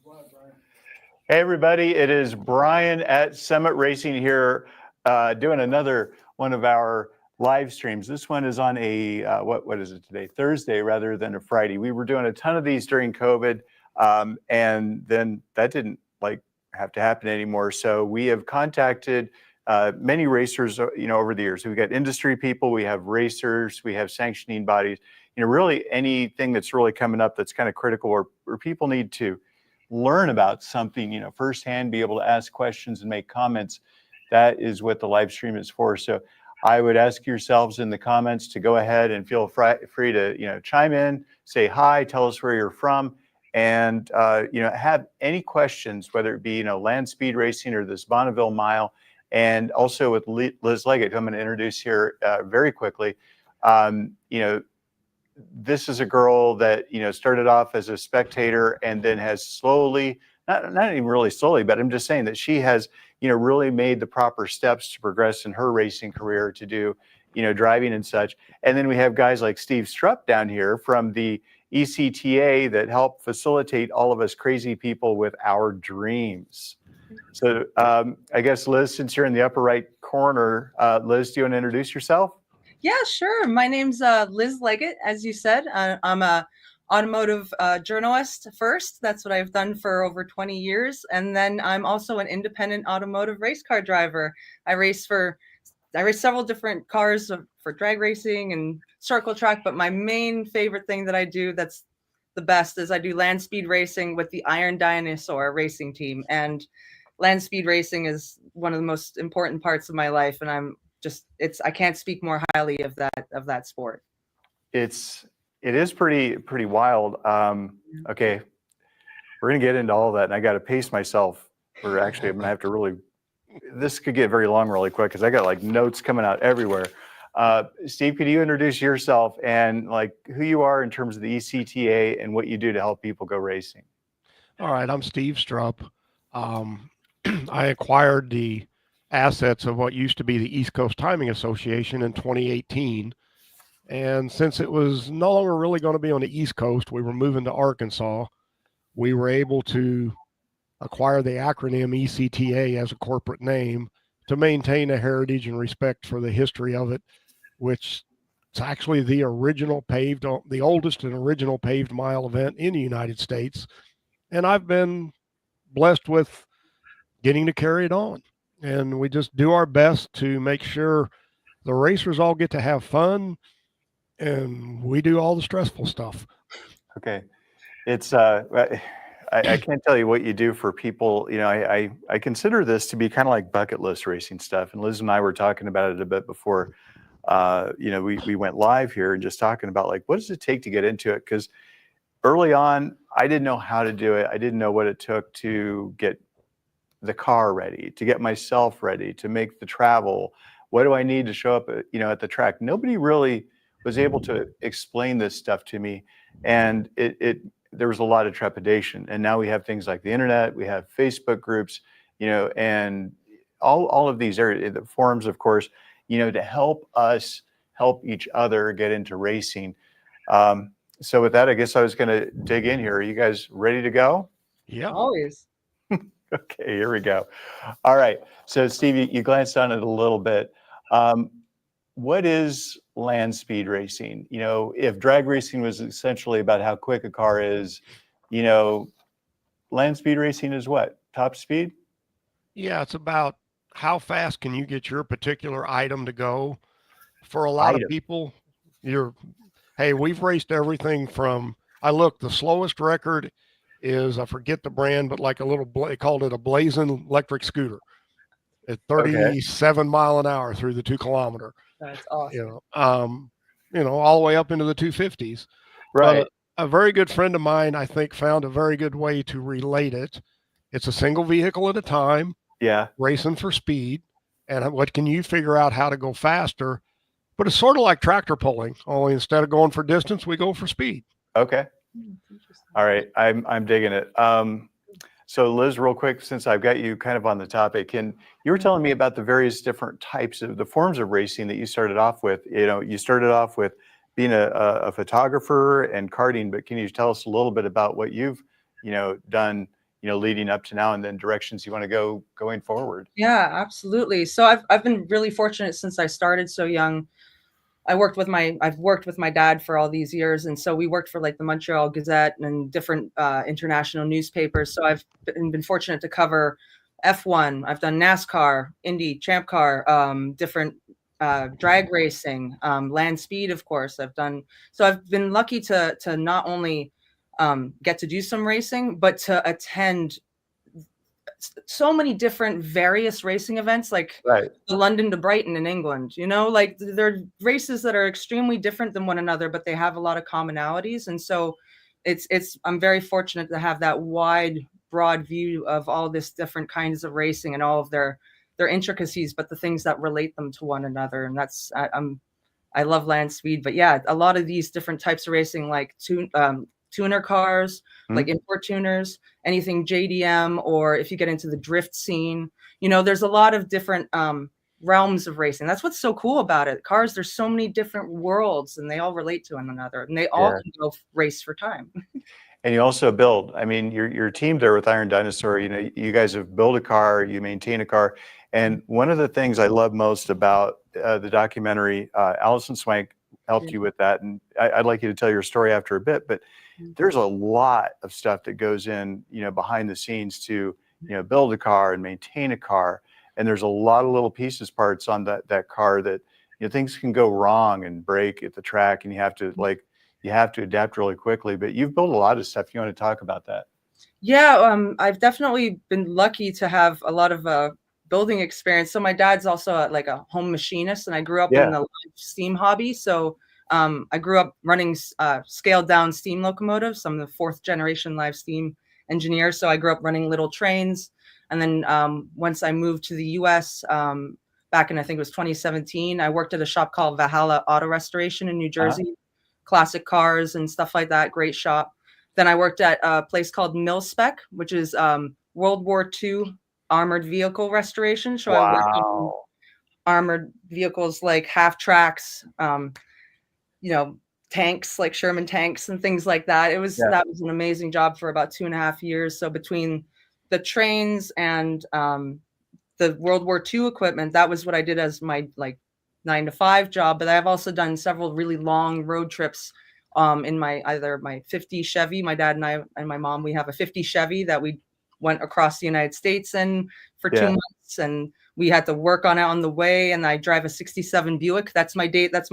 Hey everybody, it is Brian at Summit Racing here, doing another one of our live streams. This one is on a, what is it today? Thursday rather than a Friday. We were doing a ton of these during COVID, and then that didn't have to happen anymore. So we have contacted many racers, over the years. We've got industry people, we have racers, we have sanctioning bodies, really anything that's really coming up that's kind of critical or people need to learn about something, firsthand, be able to ask questions and make comments. That is what the live stream is for. So I would ask yourselves in the comments to go ahead and feel free to, chime in, say hi, tell us where you're from, and, have any questions, whether it be, land speed racing or this Bonneville Mile. And also with Liz Liggett, who I'm going to introduce here very quickly. This is a girl that, started off as a spectator and then has slowly, not even really slowly, but I'm just saying that she has, really made the proper steps to progress in her racing career to do, driving and such. And then we have guys like Steve Strupp down here from the ECTA that help facilitate all of us crazy people with our dreams. So I guess, Liz, since you're in the upper right corner, Liz, do you want to introduce yourself? Yeah, sure. My name's Liz Liggett, as you said. I'm a automotive journalist first. That's what I've done for over 20 years. And then I'm also an independent automotive race car driver. I race several different cars for drag racing and circle track, but my main favorite thing that I do that's the best is I do land speed racing with the Iron Dinosaur racing team. And land speed racing is one of the most important parts of my life, and I can't speak more highly of that sport. It is pretty wild. Okay, we're gonna get into all of that, and I got to pace myself. Or actually, I'm gonna have to this could get very long really quick because I got notes coming out everywhere. Steve, could you introduce yourself and who you are in terms of the ECTA and what you do to help people go racing? All right, I'm Steve Strupp. I acquired the assets of what used to be the East Coast Timing Association in 2018. And since it was no longer really going to be on the East Coast, we were moving to Arkansas. We were able to acquire the acronym ECTA as a corporate name to maintain a heritage and respect for the history of it, which is actually the oldest and original paved mile event in the United States. And I've been blessed with getting to carry it on. And we just do our best to make sure the racers all get to have fun and we do all the stressful stuff. Okay. It's, I can't tell you what you do for people. I consider this to be kind of like bucket list racing stuff. And Liz and I were talking about it a bit before, we went live here and just talking about what does it take to get into it? Because early on, I didn't know how to do it. I didn't know what it took to get the car ready, to get myself ready, to make the travel. What do I need to show up at the track? Nobody really was able to explain this stuff to me. And there was a lot of trepidation. And now we have things like the internet, we have Facebook groups, and all of these areas, the forums, of course, to help us help each other get into racing. So with that, I guess I was going to dig in here. Are you guys ready to go? Yeah, always. Okay, here we go. All right. So Steve, you glanced on it a little bit. What is land speed racing? If drag racing was essentially about how quick a car is, land speed racing is what? Top speed? Yeah, it's about how fast can you get your particular item to go. For a lot of people, we've raced everything from, the slowest record is, I forget the brand, but they called it a blazing electric scooter at 37 mile an hour through the 2 kilometer. That's awesome. All the way up into the 250s. Right. But a very good friend of mine, I think, found a very good way to relate it. It's a single vehicle at a time. Yeah. Racing for speed. And what can you figure out how to go faster? But it's sort of like tractor pulling, only instead of going for distance, we go for speed. Okay. All right. I'm digging it. So Liz, real quick, since I've got you kind of on the topic, and you were telling me about the various different types of the forms of racing that you started off with. You started off with being a photographer and karting, but can you tell us a little bit about what you've, done, leading up to now, and then directions you want to go going forward. Yeah, absolutely. So I've been really fortunate since I started so young. I've worked with my dad for all these years, and so we worked for like the Montreal Gazette and different international newspapers. So I've been fortunate to cover F1. I've done NASCAR, Indy, Champ Car, different drag racing, land speed, of course. So I've been lucky to not only get to do some racing, but to attend so many different various racing events, like Right. the London to Brighton in England, like they're races that are extremely different than one another, but they have a lot of commonalities. And so I'm very fortunate to have that wide, broad view of all this different kinds of racing and all of their intricacies, but the things that relate them to one another. And I love land speed, but yeah, a lot of these different types of racing, like tuner cars, like import tuners, anything JDM, or if you get into the drift scene, there's a lot of different realms of racing. That's what's so cool about it. Cars, there's so many different worlds, and they all relate to one another, and they all can go race for time. And you also build. I mean, your team there with Iron Dinosaur. You guys have built a car, you maintain a car, and one of the things I love most about the documentary, Allison Swank helped you with that, and I'd like you to tell your story after a bit, but there's a lot of stuff that goes in, behind the scenes to, build a car and maintain a car. And there's a lot of little pieces, parts on that car that, things can go wrong and break at the track, and you have to adapt really quickly. But you've built a lot of stuff. You want to talk about that? Yeah, I've definitely been lucky to have a lot of building experience. So my dad's also like a home machinist, and I grew up in the live steam hobby. So I grew up running scaled down steam locomotives. I'm the 4th generation live steam engineer. So I grew up running little trains. And then once I moved to the US back in, I think it was 2017, I worked at a shop called Valhalla Auto Restoration in New Jersey, classic cars and stuff like that. Great shop. Then I worked at a place called Mil Spec, which is World War II armored vehicle restoration. So I worked on armored vehicles like half tracks, tanks like Sherman tanks and things like that. That was an amazing job for about 2.5 years. So between the trains and the World War II equipment, that was what I did as my 9-to-5 job. But I've also done several really long road trips in either my 50 Chevy. My dad and I and my mom, we have a 50 Chevy that we went across the United States in for 2 months, and we had to work on it on the way. And I drive a 67 Buick. That's my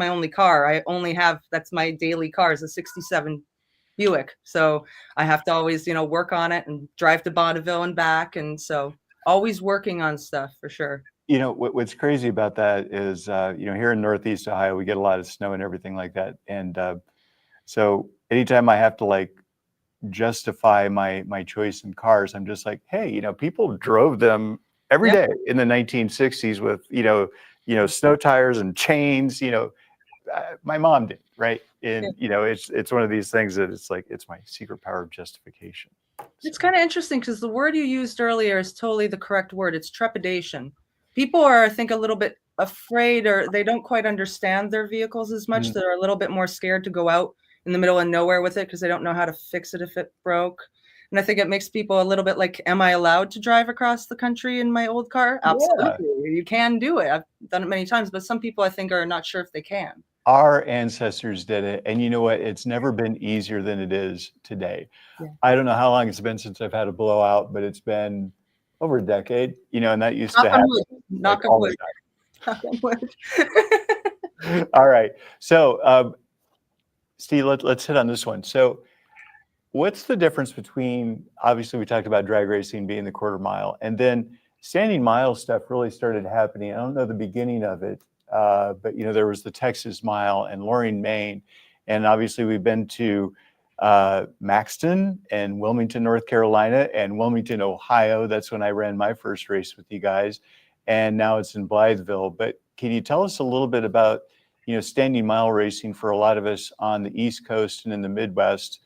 only car. That's my daily car is a 67 Buick. So I have to always, work on it and drive to Bonneville and back. And so always working on stuff for sure. What's crazy about that is, here in Northeast Ohio, we get a lot of snow and everything like that. And so anytime I have to justify my choice in cars, I'm just like, hey, people drove them every day in the 1960s with, snow tires and chains, my mom did, right? And, it's one of these things that it's my secret power of justification. It's kind of interesting because the word you used earlier is totally the correct word. It's trepidation. People are, I think, a little bit afraid, or they don't quite understand their vehicles as much. They're a little bit more scared to go out in the middle of nowhere with it because they don't know how to fix it if it broke. And I think it makes people a little bit like, am I allowed to drive across the country in my old car? Absolutely. You can do it. I've done it many times, but some people I think are not sure if they can. Our ancestors did it. And you know what? It's never been easier than it is today. Yeah. I don't know how long it's been since I've had a blowout, but it's been over a decade, and that used to happen. Knock on wood. Knock on wood. All right. So, Steve, let's hit on this one. So what's the difference between, obviously we talked about drag racing being the quarter mile, and then standing mile stuff really started happening. I don't know the beginning of it, but there was the Texas Mile and Loring, Maine. And obviously we've been to Maxton and Wilmington, North Carolina, and Wilmington, Ohio. That's when I ran my first race with you guys. And now it's in Blytheville. But can you tell us a little bit about, standing mile racing for a lot of us on the East Coast and in the Midwest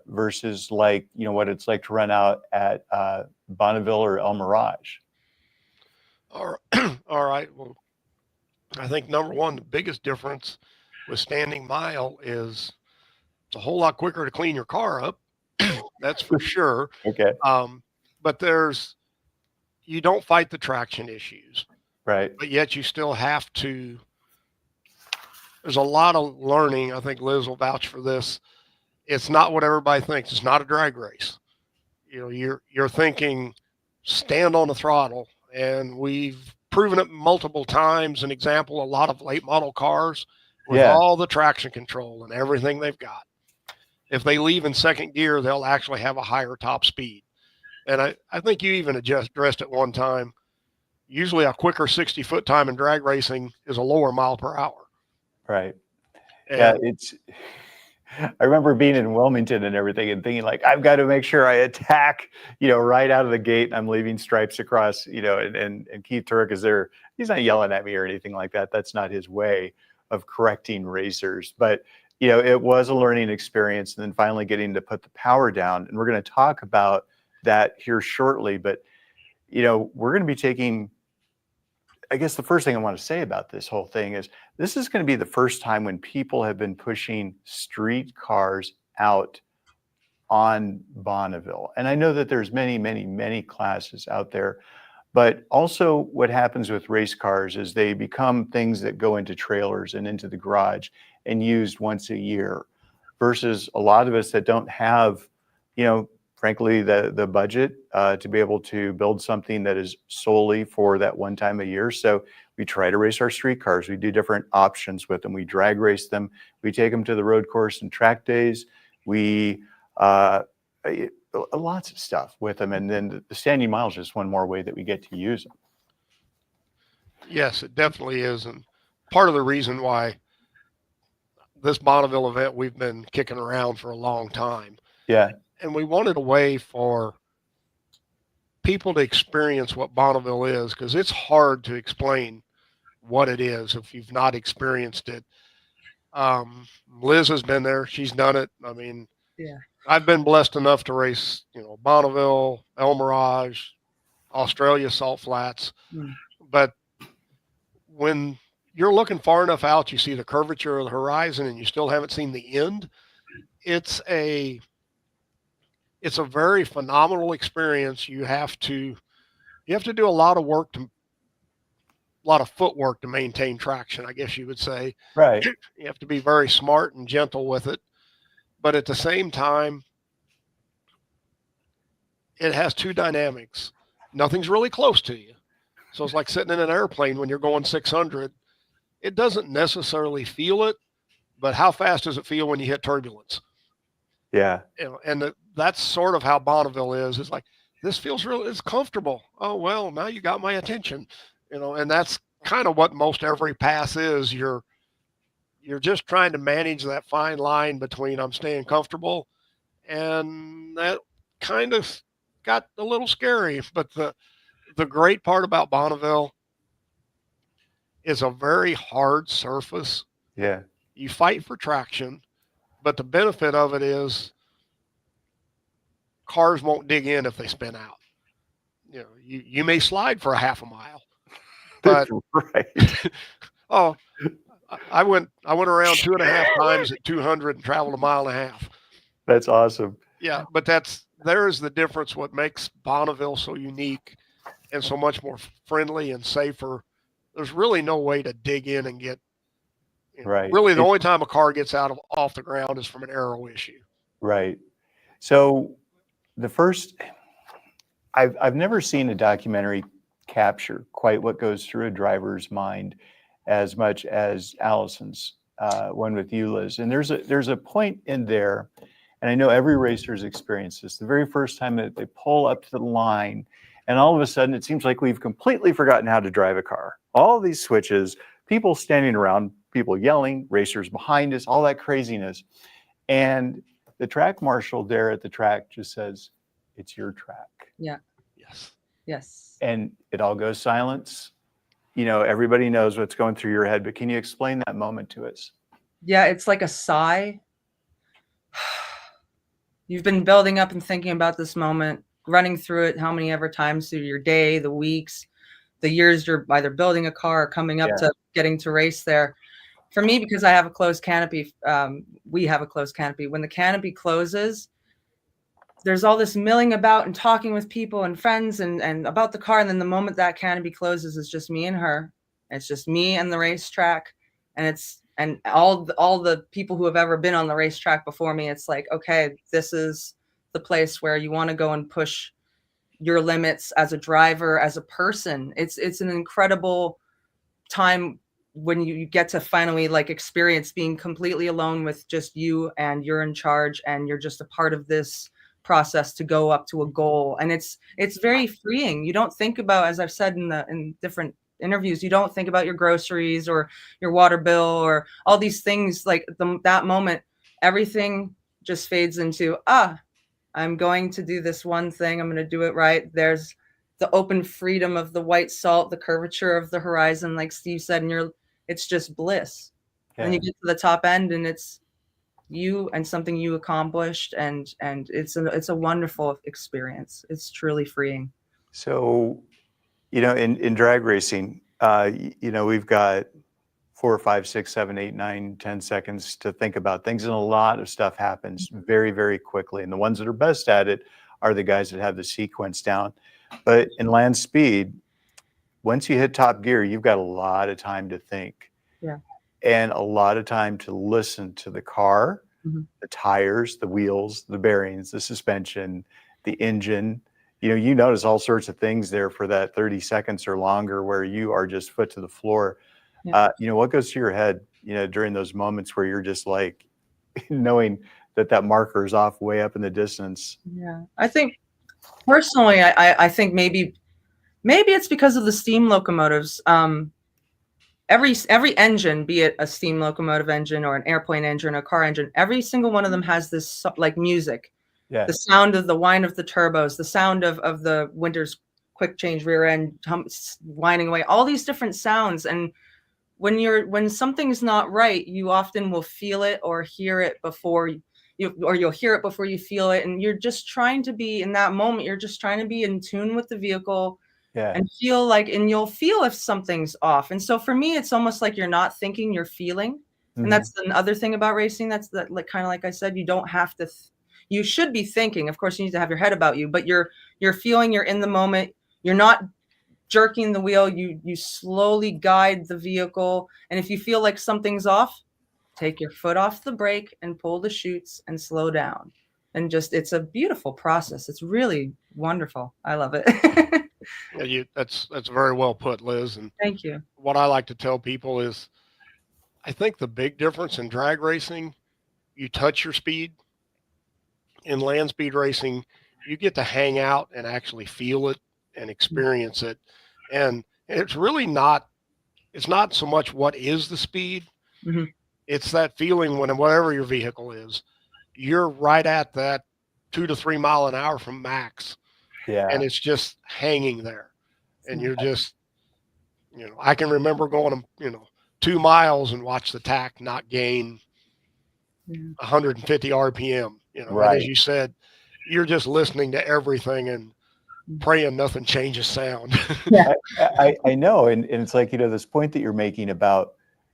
versus what it's like to run out at Bonneville or El Mirage? All right. Well, I think number one, the biggest difference with standing mile is it's a whole lot quicker to clean your car up. That's for sure. Okay. But you don't fight the traction issues, Right. but yet you still have to. There's a lot of learning. I think Liz will vouch for this. It's not what everybody thinks. It's not a drag race. You're thinking stand on the throttle, and we've proven it multiple times. An example, a lot of late model cars with Yeah. all the traction control and everything they've got. If they leave in second gear, they'll actually have a higher top speed. And I think you even addressed it one time. Usually a quicker 60-foot time in drag racing is a lower mile per hour. Right. And Yeah. I remember being in Wilmington and everything and thinking like, I've got to make sure I attack, right out of the gate. I'm leaving stripes across, and Keith Turek is there. He's not yelling at me or anything like that. That's not his way of correcting racers. But, it was a learning experience, and then finally getting to put the power down. And we're going to talk about that here shortly. But, we're going to be taking, I guess the first thing I want to say about this whole thing is this is going to be the first time when people have been pushing street cars out on Bonneville. And I know that there's many, many, many classes out there, but also what happens with race cars is they become things that go into trailers and into the garage and used once a year versus a lot of us that don't have, frankly, the budget to be able to build something that is solely for that one time a year. So we try to race our street cars. We do different options with them. We drag race them. We take them to the road course and track days. We lots of stuff with them. And then the standing mile is just one more way that we get to use them. yes, it definitely is. And part of the reason why this Bonneville event we've been kicking around for a long time. Yeah. And we wanted a way for people to experience what Bonneville is, because it's hard to explain what it is if you've not experienced it. Liz has been there. She's done it. I mean, Yeah. I've been blessed enough to race, Bonneville, El Mirage, Australia Salt Flats. But when you're looking far enough out, you see the curvature of the horizon and you still haven't seen the end. It's a very phenomenal experience. You have to do a lot of work a lot of footwork to maintain traction, I guess you would say. Right. You have to be very smart and gentle with it. But at the same time, it has two dynamics. Nothing's really close to you. So it's like sitting in an airplane when you're going 600. It doesn't necessarily feel it, but how fast does it feel when you hit turbulence? Yeah. And that's sort of how Bonneville is. It's like, this feels it's comfortable. Oh, well, now you got my attention, and that's kind of what most every pass is. You're just trying to manage that fine line between I'm staying comfortable, and that kind of got a little scary. But the great part about Bonneville is a very hard surface. Yeah. You fight for traction, but the benefit of it is cars won't dig in if they spin out. You may slide for a half a mile, but right. oh, I went around 2.5 times at 200 and traveled a mile and a half. That's awesome. Yeah, but there is the difference. What makes Bonneville so unique and so much more friendly and safer. There's really no way to dig in and get. Right. Really, the only time a car gets off the ground is from an aero issue. Right. So the first, I've never seen a documentary capture quite what goes through a driver's mind as much as Allison's one with you, Liz. And there's a point in there, and I know every racer's experienced this, the very first time that they pull up to the line, and all of a sudden it seems like we've completely forgotten how to drive a car. All these switches, people standing around, people yelling, racers behind us, all that craziness. And the track marshal there at the track just says, "It's your track." Yeah. Yes. Yes. And it all goes silence. Everybody knows what's going through your head, but can you explain that moment to us? Yeah, it's like a sigh. You've been building up and thinking about this moment, running through it how many ever times through your day, the weeks, the years you're either building a car or coming up to getting to race there. For me, because I have a closed canopy, we have a closed canopy. When the canopy closes, there's all this milling about and talking with people and friends and about the car. And then the moment that canopy closes, it's just me and her. It's just me and the racetrack. And all the people who have ever been on the racetrack before me, it's like, okay, this is the place where you want to go and push your limits as a driver, as a person. It's an incredible time when you get to finally like experience being completely alone with just you, and you're in charge and you're just a part of this process to go up to a goal. And it's very freeing. You don't think about, as I've said in different interviews, you don't think about your groceries or your water bill or all these things. Like that moment, everything just fades into, I'm going to do this one thing. I'm going to do it right. There's the open freedom of the white salt, the curvature of the horizon, like Steve said, and it's just bliss. Yeah. And then you get to the top end and it's you and something you accomplished, and it's a wonderful experience. It's truly freeing. So, in drag racing, we've got 4, 5, 6, 7, 8, 9, 10 seconds to think about things, and a lot of stuff happens very, very quickly. And the ones that are best at it are the guys that have the sequence down. But in land speed, once you hit top gear, you've got a lot of time to think. Yeah. And a lot of time to listen to the car, the tires, the wheels, the bearings, the suspension, the engine. You notice all sorts of things there for that 30 seconds or longer where you are just foot to the floor. Yeah. What goes through your head, during those moments where you're just like knowing that marker is off way up in the distance? Yeah. I think personally, I think maybe it's because of the steam locomotives. Every engine, be it a steam locomotive engine or an airplane engine or a car engine, every single one of them has this like music. Yeah. The sound of the whine of the turbos, the sound of the Winter's quick change rear end whining away, all these different sounds. And when something's not right, you often will feel it or hear it before you'll hear it before you feel it. And you're just trying to be in that moment. You're just trying to be in tune with the vehicle. Yeah. And you'll feel if something's off. And so for me, it's almost like you're not thinking, you're feeling. And that's the other thing about racing. That's like kind of like I said, you don't have to. You should be thinking. Of course, you need to have your head about you, but you're feeling. You're in the moment. You're not jerking the wheel. You slowly guide the vehicle. And if you feel like something's off, take your foot off the brake and pull the chutes and slow down. And it's a beautiful process. It's really wonderful. I love it. Yeah, that's very well put, Liz. And Thank you. what I like to tell people is, I think the big difference in drag racing, you touch your speed. In land speed racing, you get to hang out and actually feel it and experience it. And it's really not so much what is the speed. Mm-hmm. It's that feeling when whatever your vehicle is, you're right at that 2 to 3 mile an hour from max. Yeah. And it's just hanging there. And you're just, I can remember going, 2 miles and watch the tack not gain 150 RPM, Right. And as you said, you're just listening to everything and praying nothing changes sound. Yeah. I know. And it's like, this point that you're making about,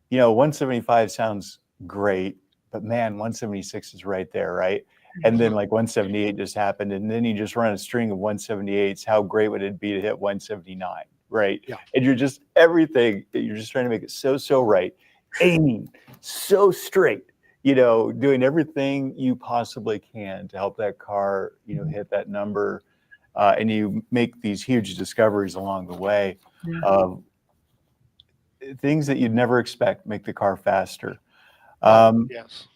175 sounds great, but man, 176 is right there, right? And then like 178 just happened, and then you just run a string of 178s. How great would it be to hit 179, right? Yeah. And you're just everything. You're just trying to make it so right, aiming so straight. Doing everything you possibly can to help that car, hit that number, and you make these huge discoveries along the way of things that you'd never expect make the car faster. Yes.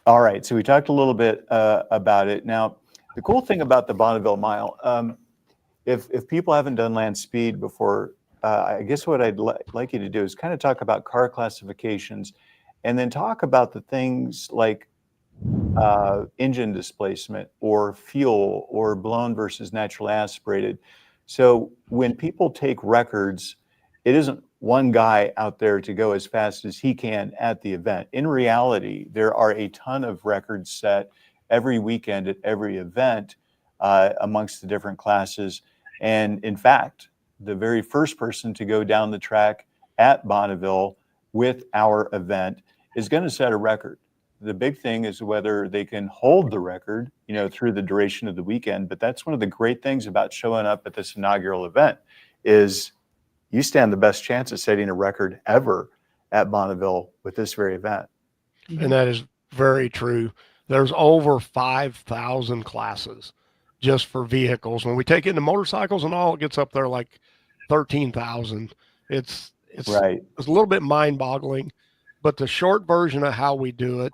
All right, so we talked a little bit about it. Now, the cool thing about the Bonneville Mile, if people haven't done land speed before, I guess what I'd like you to do is kind of talk about car classifications, and then talk about the things like engine displacement or fuel or blown versus naturally aspirated. So when people take records, it isn't one guy out there to go as fast as he can at the event. In reality, there are a ton of records set every weekend at every event amongst the different classes. And in fact, the very first person to go down the track at Bonneville with our event is going to set a record. the big thing is whether they can hold the record, through the duration of the weekend. But that's one of the great things about showing up at this inaugural event is you stand the best chance of setting a record ever at Bonneville with this very event. And that is very true. There's over 5,000 classes just for vehicles. When we take into motorcycles and all, it gets up there like 13,000. It's Right. It's a little bit mind-boggling, but the short version of how we do it,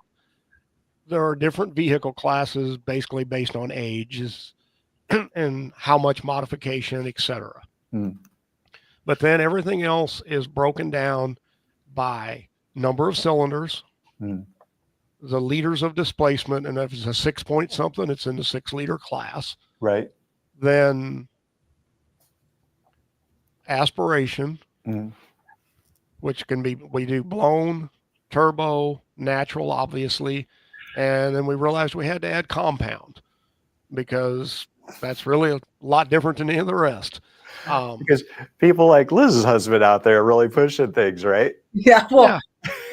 there are different vehicle classes basically based on ages and how much modification, etc. Mm. But then everything else is broken down by number of cylinders, the liters of displacement, and if it's a 6 point something, it's in the 6-liter class. Right. Then aspiration, which can be, we do blown, turbo, natural, obviously. And then we realized we had to add compound because that's really a lot different than any of the rest. Because people like Liz's husband out there are really pushing things, right? Yeah. Well,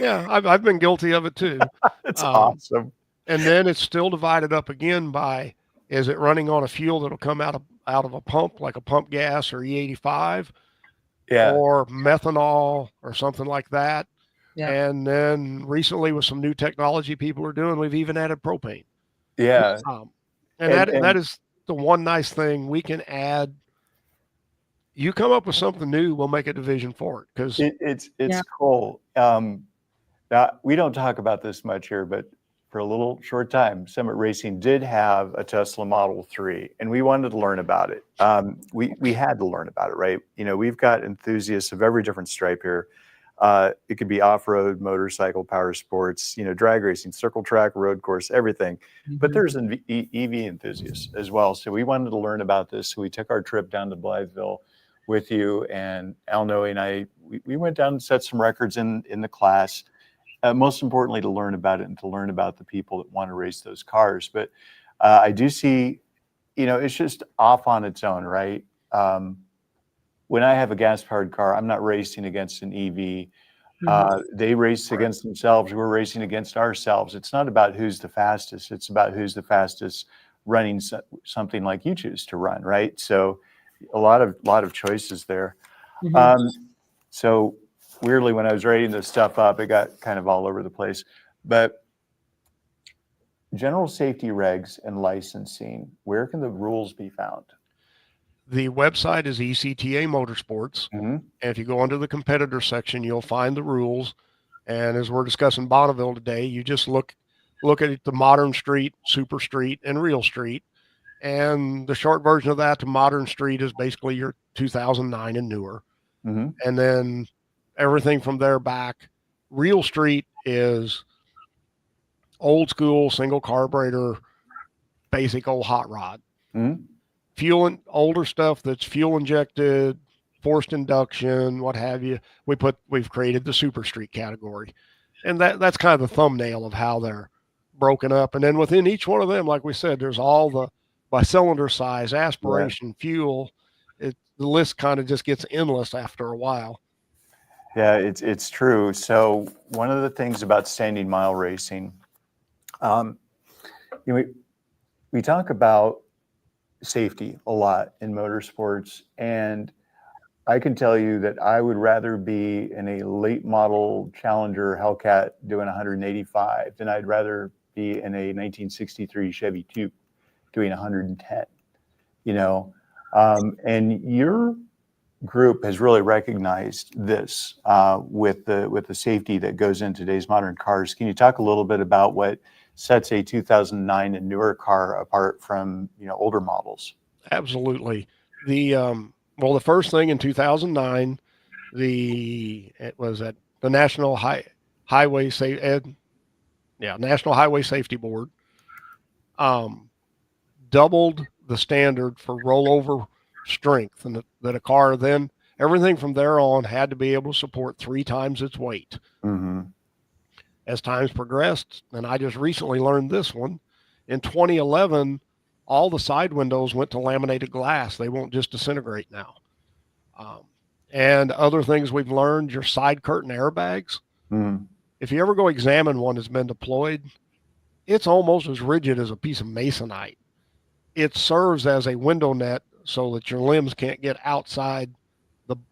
yeah, I've been guilty of it too. It's awesome. And then it's still divided up again by, is it running on a fuel that'll come out of a pump, like a pump gas or E85, or methanol or something like that. Yeah. And then recently with some new technology people are doing, we've even added propane. Yeah. And that is the one nice thing we can add. You come up with something new, we'll make a division for it because it's cool. Now we don't talk about this much here, but for a little short time, Summit Racing did have a Tesla Model 3, and we wanted to learn about it. We had to learn about it, right? We've got enthusiasts of every different stripe here. It could be off-road, motorcycle, power sports, drag racing, circle track, road course, everything. But there's an EV enthusiasts as well. So we wanted to learn about this. So we took our trip down to Blytheville with you, and Al Noe and I, we went down and set some records in the class. Most importantly, to learn about it and to learn about the people that want to race those cars. But I do see, it's just off on its own, right? When I have a gas-powered car, I'm not racing against an EV. They race against themselves. We're racing against ourselves. It's not about who's the fastest. It's about who's the fastest running something like you choose to run, right? So a lot of choices there. So weirdly, when I was writing this stuff up, it got kind of all over the place. But general safety regs and licensing, where can the rules be found? The website is ECTA Motorsports. And if you go under the competitor section, you'll find the rules. And as we're discussing Bonneville today, you just look at the modern street, super street, and real street. And the short version of that to modern street is basically your 2009 and newer. And then everything from there back. Real street is old school, single carburetor, basic old hot rod. Fuel and older stuff that's fuel injected, forced induction, what have you. We've created the super street category. And that's kind of the thumbnail of how they're broken up. And then within each one of them, like we said, there's all the by cylinder size, aspiration, fuel. The list kind of just gets endless after a while. Yeah, it's true. So one of the things about standing mile racing, we talk about safety a lot in motorsports, and I can tell you that I would rather be in a late model Challenger Hellcat doing 185 than I'd rather be in a 1963 Chevy Coupe doing 110. And your group has really recognized this with the safety that goes in today's modern cars. Can you talk a little bit about what sets a 2009 and newer car apart from older models? Absolutely. The first thing in 2009, it was at the National Highway Safety Board doubled the standard for rollover strength, and that a car then everything from there on had to be able to support 3 times its weight. As times progressed, and I just recently learned this one, in 2011, all the side windows went to laminated glass. They won't just disintegrate now. And other things we've learned, your side curtain airbags if you ever go examine one that's been deployed, it's almost as rigid as a piece of masonite. It serves as a window net so that your limbs can't get outside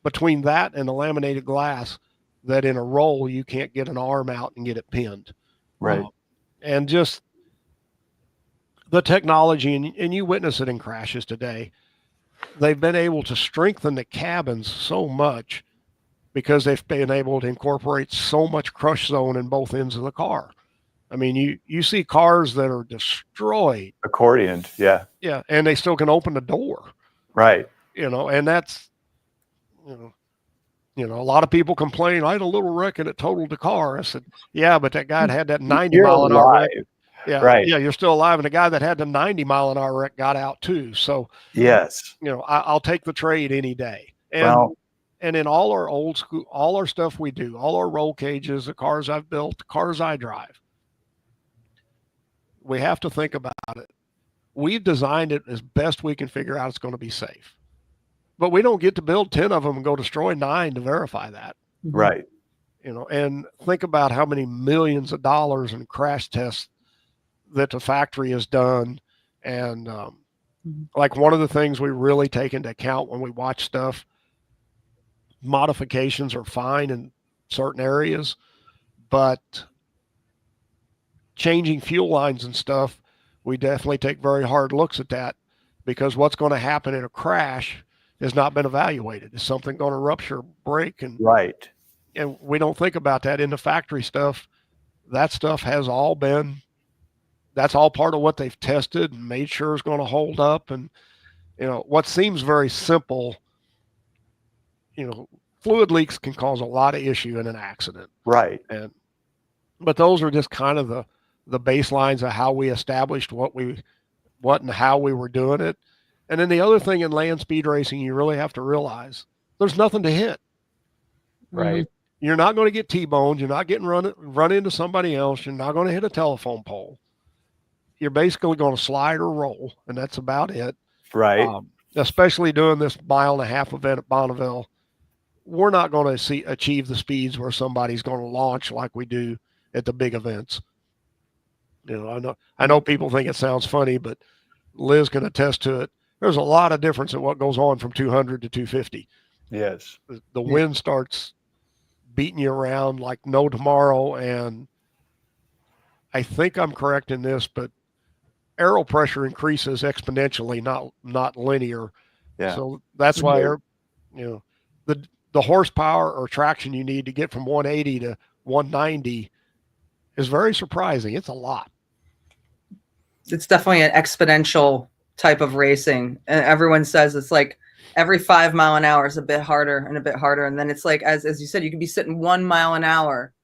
between that and the laminated glass, that in a roll you can't get an arm out and get it pinned. Right. And just the technology, and you witness it in crashes today, they've been able to strengthen the cabins so much because they've been able to incorporate so much crush zone in both ends of the car. I mean, you see cars that are destroyed. Accordioned, yeah. Yeah, and they still can open the door. Right. And that's, a lot of people complain, I had a little wreck and it totaled the car. I said, yeah, but that guy had that 90 You're mile an hour alive. wreck. Yeah, right. Yeah, you're still alive. And the guy that had the 90 mile an hour wreck got out too. So, yes, I'll take the trade any day. And in all our old school, all our stuff we do, all our roll cages, the cars I've built, the cars I drive, we have to think about it. We've designed it as best we can figure out it's going to be safe. But we don't get to build 10 of them and go destroy 9 to verify that. Right. And think about how many millions of dollars in crash tests that the factory has done. And like one of the things we really take into account when we watch stuff, modifications are fine in certain areas, but changing fuel lines and stuff, we definitely take very hard looks at that, because what's going to happen in a crash has not been evaluated. Is something going to rupture, break? And right. And we don't think about that in the factory stuff. That stuff has all been, that's all part of what they've tested and made sure is going to hold up. And, what seems very simple, fluid leaks can cause a lot of issue in an accident. Right. But those are just kind of the baselines of how we established what and how we were doing it. And then the other thing in land speed racing, you really have to realize there's nothing to hit. Right. You're not going to get T-boned. You're not getting run into somebody else. You're not going to hit a telephone pole. You're basically going to slide or roll, and that's about it. Right. Especially doing this 1.5 mile event at Bonneville, we're not going to achieve the speeds where somebody's going to launch like we do at the big events. I know people think it sounds funny, but Liz can attest to it. There's a lot of difference in what goes on from 200 to 250. Yes. The wind starts beating you around like no tomorrow. And I think I'm correct in this, but aero pressure increases exponentially, not linear. Yeah. So that's why, the horsepower or traction you need to get from 180 to 190 is very surprising. It's a lot. It's definitely an exponential type of racing. And everyone says it's like every 5 mile an hour is a bit harder and a bit harder. And then it's like, as you said, you could be sitting 1 mile an hour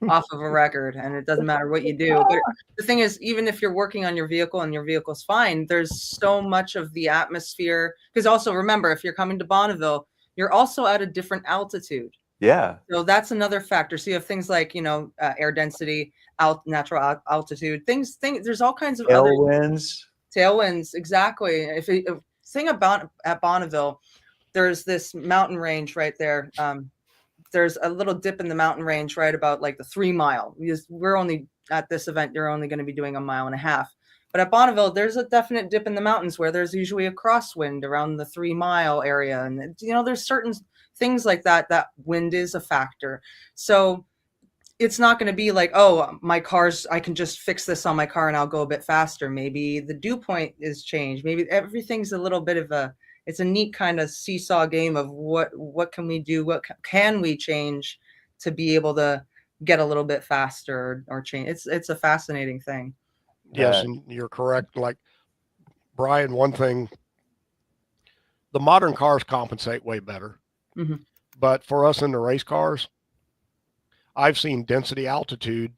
off of a record, and it doesn't matter what you do. But the thing is, even if you're working on your vehicle and your vehicle's fine, there's so much of the atmosphere. Because also remember, if you're coming to Bonneville, you're also at a different altitude. Yeah. So that's another factor. So you have things like, air density, natural altitude, things. There's all kinds of tailwinds. Exactly. If thing about at Bonneville, there's this mountain range right there. There's a little dip in the mountain range right about like the 3 mile. Because we're only at this event, you're only going to be doing 1.5 miles. But at Bonneville, there's a definite dip in the mountains where there's usually a crosswind around the 3 mile area. And, there's certain things like that wind is a factor. So it's not going to be like, oh, I can just fix this on my car and I'll go a bit faster. Maybe the dew point is changed. Maybe everything's a little bit of it's a neat kind of seesaw game of what can we do? What can we change to be able to get a little bit faster or change? It's a fascinating thing. Yes, and you're correct. Like, Brian, one thing, the modern cars compensate way better. Mm-hmm. But for us in the race cars, I've seen density altitude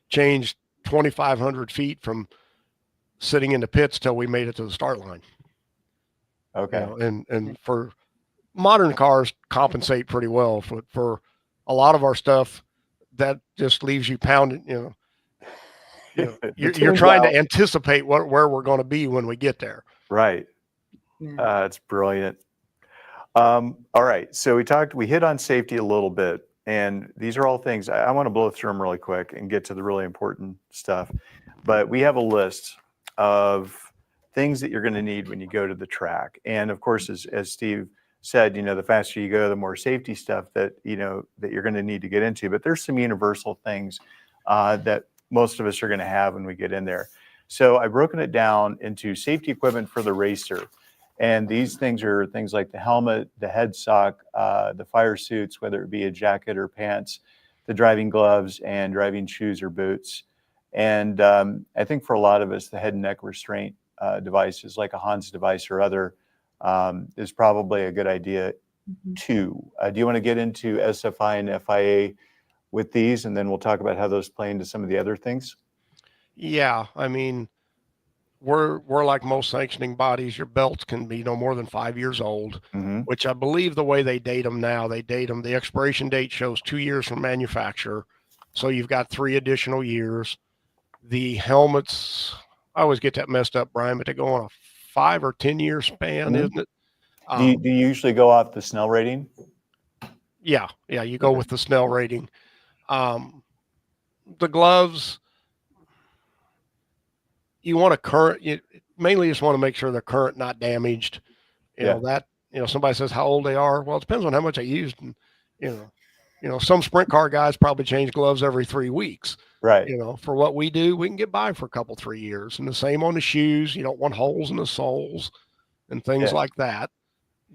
change 2,500 feet from sitting in the pits till we made it to the start line. Okay. And for modern cars compensate pretty well for a lot of our stuff that just leaves you pounding, you're trying to anticipate where we're going to be when we get there. Right. Yeah. It's brilliant. All right. So we hit on safety a little bit. And these are all things, I want to blow through them really quick and get to the really important stuff. But we have a list of things that you're going to need when you go to the track. And of course, as Steve said, the faster you go, the more safety stuff that, that you're going to need to get into. But there's some universal things that most of us are going to have when we get in there. So I've broken it down into safety equipment for the racer. And these things are things like the helmet, the head sock, the fire suits, whether it be a jacket or pants, the driving gloves and driving shoes or boots. And I think for a lot of us, the head and neck restraint devices like a Hans device or other is probably a good idea too. Do you want to get into SFI and FIA with these? And then we'll talk about how those play into some of the other things. Yeah, I mean, we're like most sanctioning bodies. Your belts can be no more than 5 years old, which I believe the way they date them now, the expiration date shows 2 years from manufacturer. So you've got 3 additional years. The helmets, I always get that messed up, Brian, but they go on a 5 or 10 year span, isn't it? Do you usually go off the Snell rating? Yeah, you go with the Snell rating. The gloves, you want you mainly just want to make sure they're current, not damaged. Somebody says how old they are. Well, it depends on how much I used. And, some sprint car guys probably change gloves every 3 weeks. Right. For what we do, we can get by for a couple, 3 years. And the same on the shoes. You don't want holes in the soles and things like that.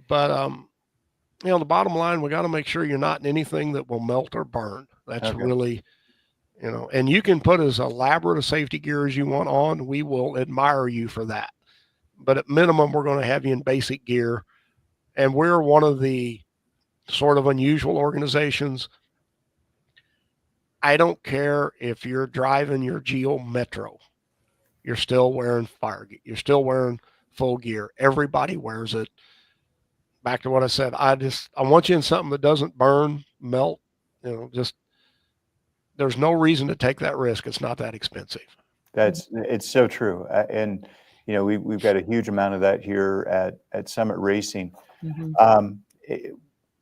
But, the bottom line, we got to make sure you're not in anything that will melt or burn. That's really, and you can put as elaborate a safety gear as you want on. We will admire you for that. But at minimum, we're going to have you in basic gear. And we're one of the sort of unusual organizations. I don't care if you're driving your Geo Metro, you're still wearing fire gear. You're still wearing full gear. Everybody wears it. Back to what I said, I want you in something that doesn't burn, melt, there's no reason to take that risk. It's not that expensive. It's so true. And, we've got a huge amount of that here at Summit Racing.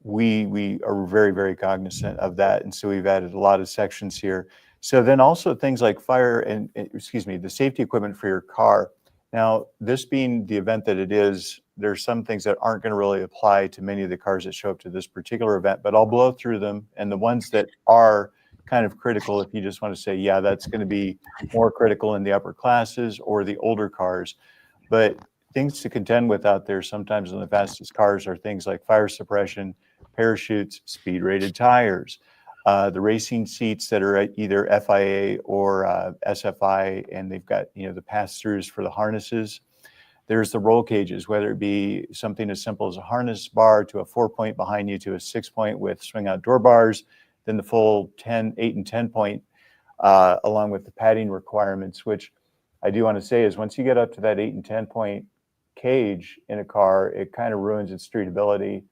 We are very, very cognizant of that. And so we've added a lot of sections here. So then also things like the safety equipment for your car. Now, this being the event that it is, there's some things that aren't going to really apply to many of the cars that show up to this particular event, but I'll blow through them. And the ones that are kind of critical, if you just want to say, yeah, that's going to be more critical in the upper classes or the older cars. But things to contend with out there sometimes in the fastest cars are things like fire suppression, parachutes, speed rated tires, the racing seats that are either FIA or SFI, and they've got, the pass-throughs for the harnesses. There's the roll cages, whether it be something as simple as a harness bar to a 4-point behind you to a 6-point with swing out door bars, then the full 8 and 10 point, along with the padding requirements, which I do want to say is once you get up to that 8 and 10 point cage in a car, it kind of ruins its streetability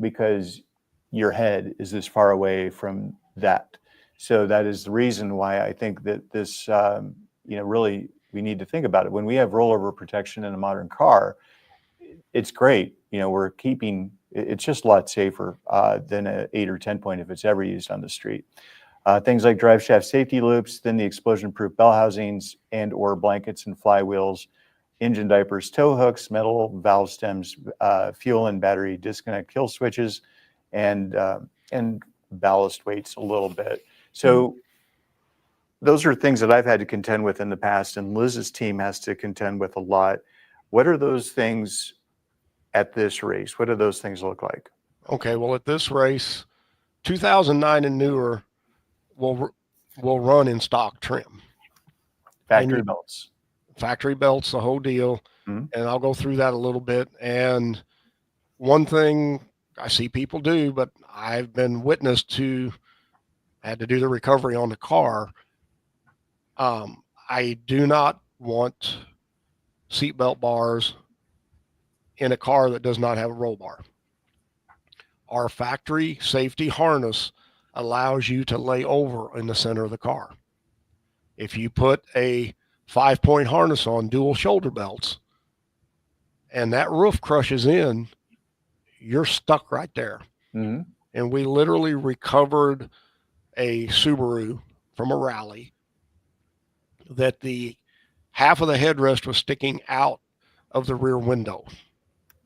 because your head is this far away from that. So that is the reason why I think that this, really we need to think about it. When we have rollover protection in a modern car, it's great. We're keeping, it's just a lot safer than an 8 or 10 point if it's ever used on the street. Things like drive shaft safety loops, then the explosion-proof bell housings and or blankets and flywheels, engine diapers, tow hooks, metal valve stems, fuel and battery disconnect kill switches, and ballast weights a little bit. So those are things that I've had to contend with in the past, and Liz's team has to contend with a lot. What are those things at this race? What do those things look like? Okay, well, at this race, 2009 and newer will run in stock trim. Factory belts. Factory belts, the whole deal. And I'll go through that a little bit. And one thing I see people do, but I've been witness to, had to do the recovery on the car. I do not want seatbelt bars in a car that does not have a roll bar. Our factory safety harness allows you to lay over in the center of the car. If you put a 5-point harness on, dual shoulder belts, and that roof crushes in, you're stuck right there. and we literally recovered a Subaru from a rally that the half of the headrest was sticking out of the rear window,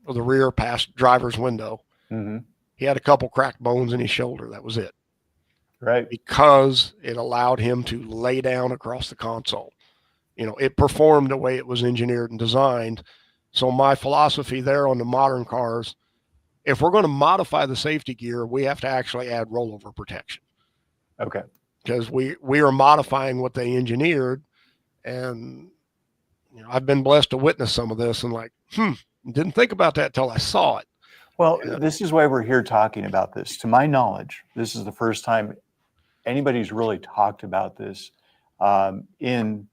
or the rear driver's window. Mm-hmm. He had a couple cracked bones in his shoulder. That was it. Right. Because it allowed him to lay down across the console. You know, it performed the way it was engineered and designed. So my philosophy there on the modern cars, if we're going to modify the safety gear, we have to actually add rollover protection. Okay. Because we are modifying what they engineered. And, you know, I've been blessed to witness some of this and like, didn't think about that till I saw it. Well, this is why we're here talking about this. To my knowledge, this is the first time anybody's really talked about this in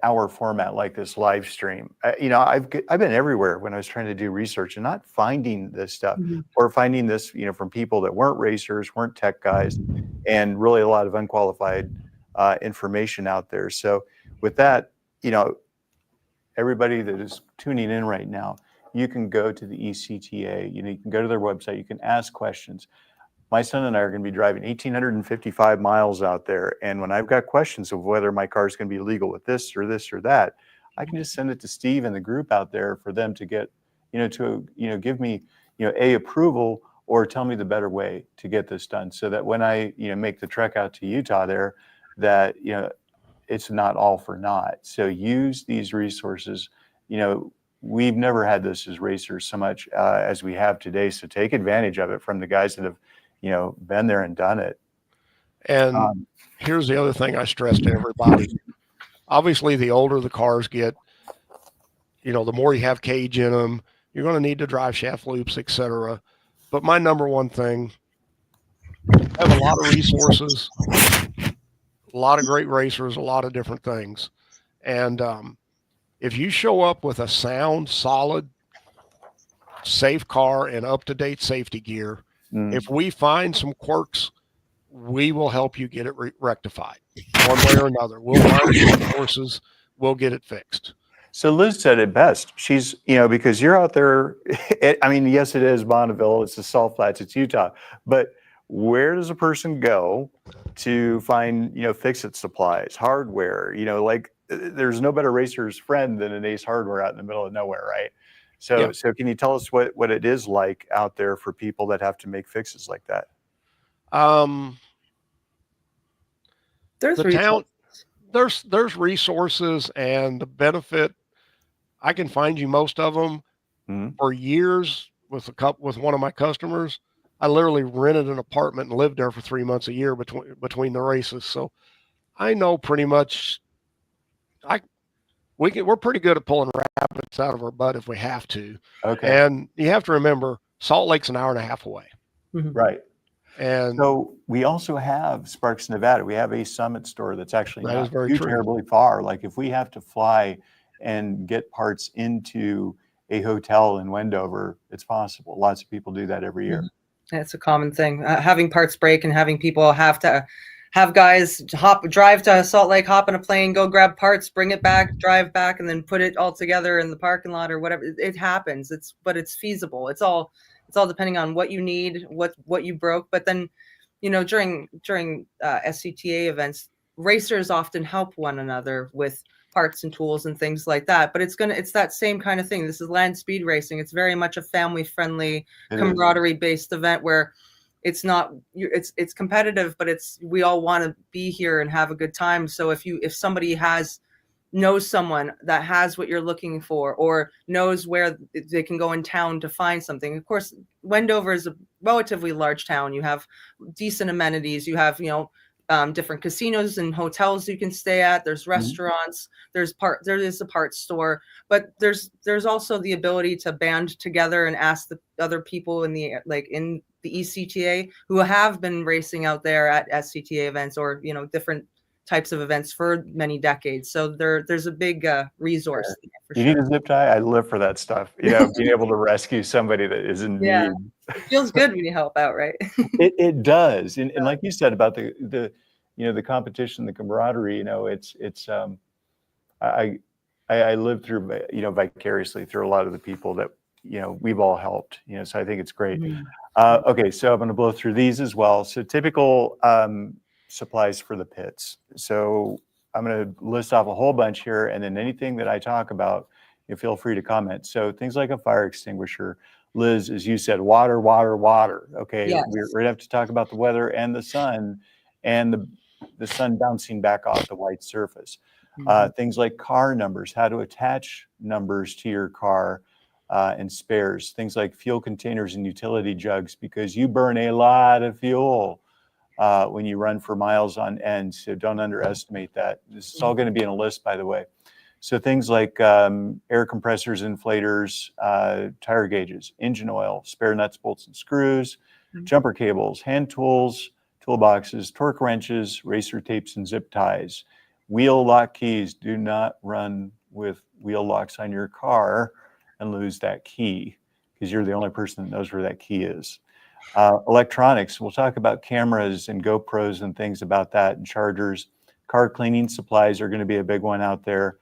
our format like this live stream. You know, I've been everywhere when I was trying to do research and not finding this stuff, or finding this, you know, from people that weren't racers, weren't tech guys, and really a lot of unqualified information out there. So with that, you know, everybody that is tuning in right now, you can go to the ECTA, you know, you can go to their website, you can ask questions. My son and I are going to be driving 1,855 miles out there. And when I've got questions of whether my car is going to be legal with this or that, I can just send it to Steve and the group out there for them to get, you know, to, you know, give me, you know, approval or tell me the better way to get this done, so that when I, you know, make the trek out to Utah there, that, you know, it's not all for naught. So use these resources. You know, we've never had this as racers so much as we have today. So take advantage of it from the guys that have, you know, been there and done it. And here's the other thing I stress to everybody. Obviously, the older the cars get, you know, the more you have cage in them, you're going to need to drive shaft loops, etc. But my number one thing, I have a lot of resources, a lot of great racers, a lot of different things. And if you show up with a sound, solid, safe car and up-to-date safety gear, if we find some quirks, we will help you get it rectified one way or another. We'll find the resources, we'll get it fixed. So Liz said it best. She's, you know, because you're out there, I mean, yes, it is Bonneville, it's the Salt Flats, it's Utah, but where does a person go to find, you know, fix-it supplies, hardware, you know, like there's no better racer's friend than an Ace Hardware out in the middle of nowhere, right? So, Yeah. So can you tell us what it is like out there for people that have to make fixes like that? There's The town, there's resources, and the benefit, I can find you most of them. For years with one of my customers, I literally rented an apartment and lived there for 3 months a year between the races. So I know pretty much we're pretty good at pulling rabbits out of our butt if we have to. Okay. And you have to remember, Salt Lake's an hour and a half away. Right. And so we also have Sparks, Nevada. We have a Summit store that's actually that not is very too true. terribly far. Like if we have to fly and get parts into a hotel in Wendover, it's possible. Lots of people do that every year. It's a common thing. Having parts break and having people have guys drive to Salt Lake, hop in a plane, go grab parts, bring it back, drive back, and then put it all together in the parking lot or whatever. It happens. But it's feasible. It's all depending on what you need, what you broke. But then, you know, during SCTA events, racers often help one another with parts and tools and things like that. But it's that same kind of thing. This is land speed racing. It's very much a family friendly, camaraderie based event where it's not, it's competitive, but we all want to be here and have a good time. So if somebody knows someone that has what you're looking for, or knows where they can go in town to find something. Of course, Wendover is a relatively large town. You have decent amenities. You have, you know, different casinos and hotels you can stay at. There's restaurants. There is a parts store, but there's also the ability to band together and ask the other people in the ECTA who have been racing out there at SCTA events, or, you know, different types of events for many decades. So there's a big resource. You need a zip tie? I live for that stuff. You know, being able to rescue somebody that is in need. It feels good when you help out, right? It does. And like you said about the you know, the competition, the camaraderie, you know, it's I lived through, you know, vicariously through a lot of the people that, you know, we've all helped, you know, so I think it's great. Okay, so I'm going to blow through these as well. So typical supplies for the pits. So I'm going to list off a whole bunch here, and then anything that I talk about, you feel free to comment. So things like a fire extinguisher. Liz, as you said, water, water, water. Okay, Yes. we're going to have to talk about the weather and the sun, and the sun bouncing back off the white surface. Things like car numbers, how to attach numbers to your car, and spares. Things like fuel containers and utility jugs, because you burn a lot of fuel when you run for miles on end. So don't underestimate that. This is all going to be in a list, by the way. So things like air compressors, inflators, tire gauges, engine oil, spare nuts, bolts, and screws, jumper cables, hand tools, toolboxes, torque wrenches, racer tapes, and zip ties. Wheel lock keys. Do not run with wheel locks on your car and lose that key, because you're the only person that knows where that key is. Electronics. We'll talk about cameras and GoPros and things about that, and chargers. Car cleaning supplies are going to be a big one out there.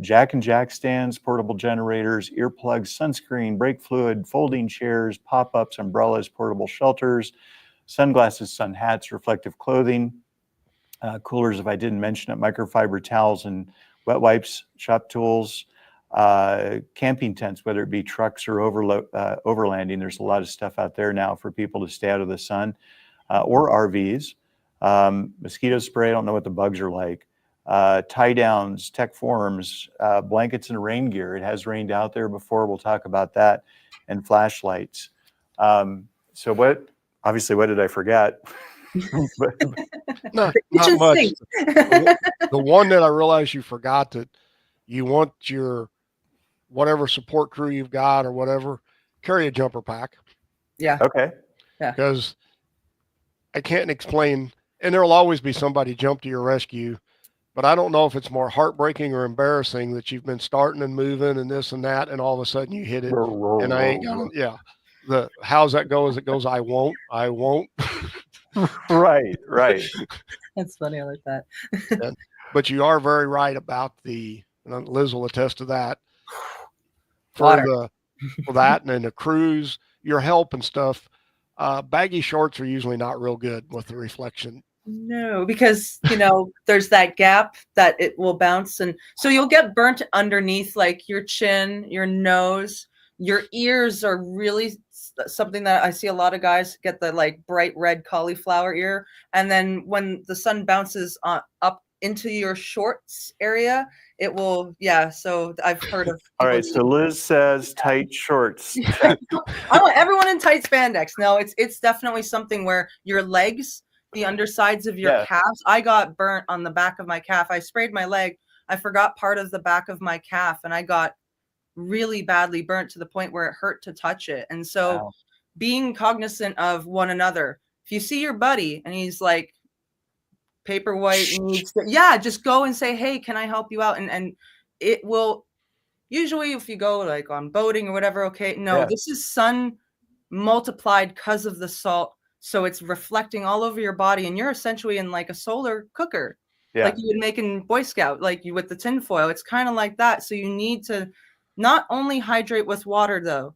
Jack and jack stands, portable generators, earplugs, sunscreen, brake fluid, folding chairs, pop-ups, umbrellas, portable shelters, sunglasses, sun hats, reflective clothing, coolers, if I didn't mention it, microfiber towels and wet wipes, shop tools, camping tents, whether it be trucks or overlanding. There's a lot of stuff out there now for people to stay out of the sun, or RVs. Mosquito spray, I don't know what the bugs are like. Tie downs, tech forms, blankets and rain gear. It has rained out there before. We'll talk about that. And flashlights. So obviously, what did I forget? Not much. The one that I realized you forgot, that you want your whatever support crew you've got or whatever, carry a jumper pack. Yeah. Okay. Yeah. Because I can't explain, and there'll always be somebody jump to your rescue, but I don't know if it's more heartbreaking or embarrassing that you've been starting and moving and this and that, and all of a sudden you hit it, and I ain't gonna. Yeah. How's that go? As it goes, I won't. Right. That's funny. I like that. But you are very right about and Liz will attest to that. Water. For that, and then the cruise, your help and stuff. Baggy shorts are usually not real good with the reflection. No, because there's that gap that it will bounce, and so you'll get burnt underneath, like your chin, your nose, your ears are really something that I see a lot of guys get, the like bright red cauliflower ear, and then when the sun bounces up into your shorts area, it will. Yeah, so I've heard of. All right, so Liz says tight shorts. I want everyone in tight spandex. No, it's definitely something where your legs, the undersides of your calves. I got burnt on the back of my calf. I sprayed my leg. I forgot part of the back of my calf, and I got really badly burnt to the point where it hurt to touch it. And so being cognizant of one another, if you see your buddy and he's like paper white, just go and say, hey, can I help you out? And it will usually, if you go like on boating or whatever, this is sun multiplied because of the salt. So it's reflecting all over your body, and you're essentially in like a solar cooker, like you would make in Boy Scout, like you with the tin foil. It's kind of like that. So you need to not only hydrate with water, though.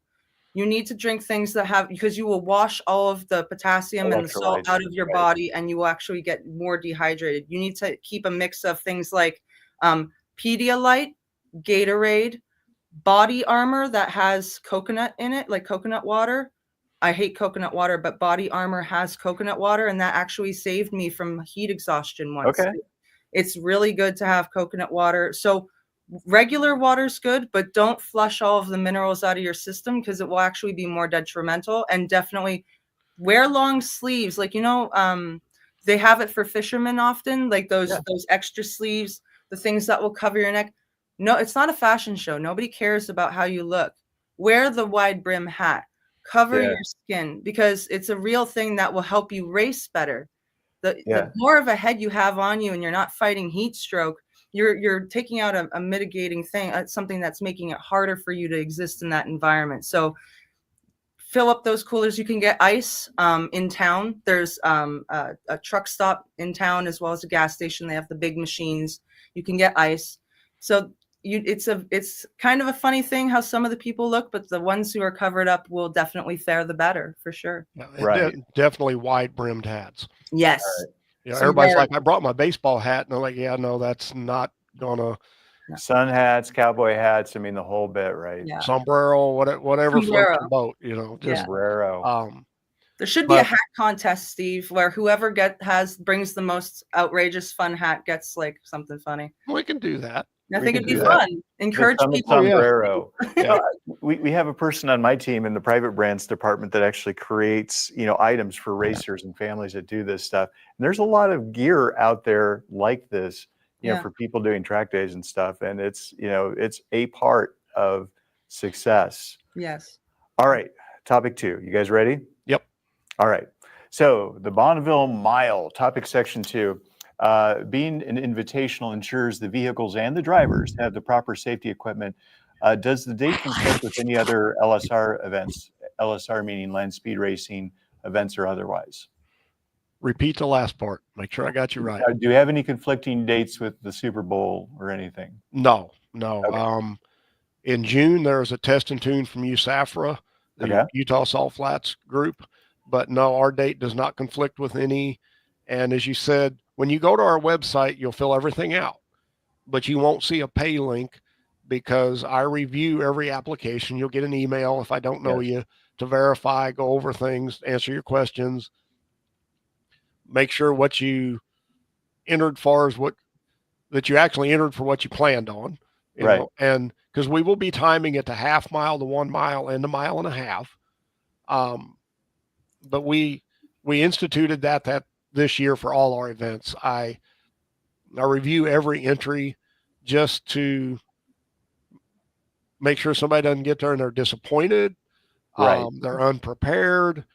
You need to drink things that have, because you will wash all of the potassium and the salt out of your body, and you will actually get more dehydrated. You need to keep a mix of things like Pedialyte, Gatorade, body armor that has coconut in it, like coconut water. I hate coconut water, but body armor has coconut water, and that actually saved me from heat exhaustion once. Okay. It's really good to have coconut water. So regular water's good, but don't flush all of the minerals out of your system, because it will actually be more detrimental. And definitely wear long sleeves. Like, they have it for fishermen often, like those extra sleeves, the things that will cover your neck. No, it's not a fashion show. Nobody cares about how you look. Wear the wide brim hat. Cover your skin, because it's a real thing that will help you race better. The more of a head you have on you and you're not fighting heat stroke, you're taking out a mitigating thing, something that's making it harder for you to exist in that environment. So fill up those coolers. You can get ice in town. There's a truck stop in town as well as a gas station. They have the big machines. You can get ice. So it's kind of a funny thing how some of the people look, but the ones who are covered up will definitely fare the better for sure. Yeah, Right. definitely wide brimmed hats. Yes. You know, Some everybody's rare- like, I brought my baseball hat, and I'm like, yeah, no, that's not gonna Sun hats, cowboy hats. I mean, the whole bit, right? Yeah. sombrero, whatever floats Sombrero. your boat. You know, just Yeah. Sombrero. There should be a but hat contest, Steve, where whoever brings the most outrageous fun hat gets like something funny. we can do that. I We think can it'd be do that. fun. Encourage The Summit people. Oh, yeah. sombrero. Yeah. We have a person on my team in the private brands department that actually creates, items for racers and families that do this stuff. And there's a lot of gear out there like this, Yeah. for people doing track days and stuff. And it's, it's a part of success. Yes. All right. Topic 2. You guys ready? Yep. All right. So the Bonneville Mile, topic section 2. Being an invitational ensures the vehicles and the drivers have the proper safety equipment. Does the date conflict with any other LSR events? LSR meaning land speed racing events or otherwise? Repeat the last part. Make sure I got you right. Do you have any conflicting dates with the Super Bowl or anything? No. Okay. In June, there was a test and tune from USAFRA, the Okay. Utah Salt Flats group, but no, our date does not conflict with any. And as you said, when you go to our website, you'll fill everything out, but you won't see a pay link because I review every application. You'll get an email if I don't know Yes. you to verify, go over things, answer your questions, make sure what you entered for is that you actually entered for what you planned on. You Right. know, and because we will be timing it to half mile, the 1 mile, and the mile and a half. But we instituted that this year for all our events. I review every entry just to make sure somebody doesn't get there and they're disappointed, Right. they're unprepared,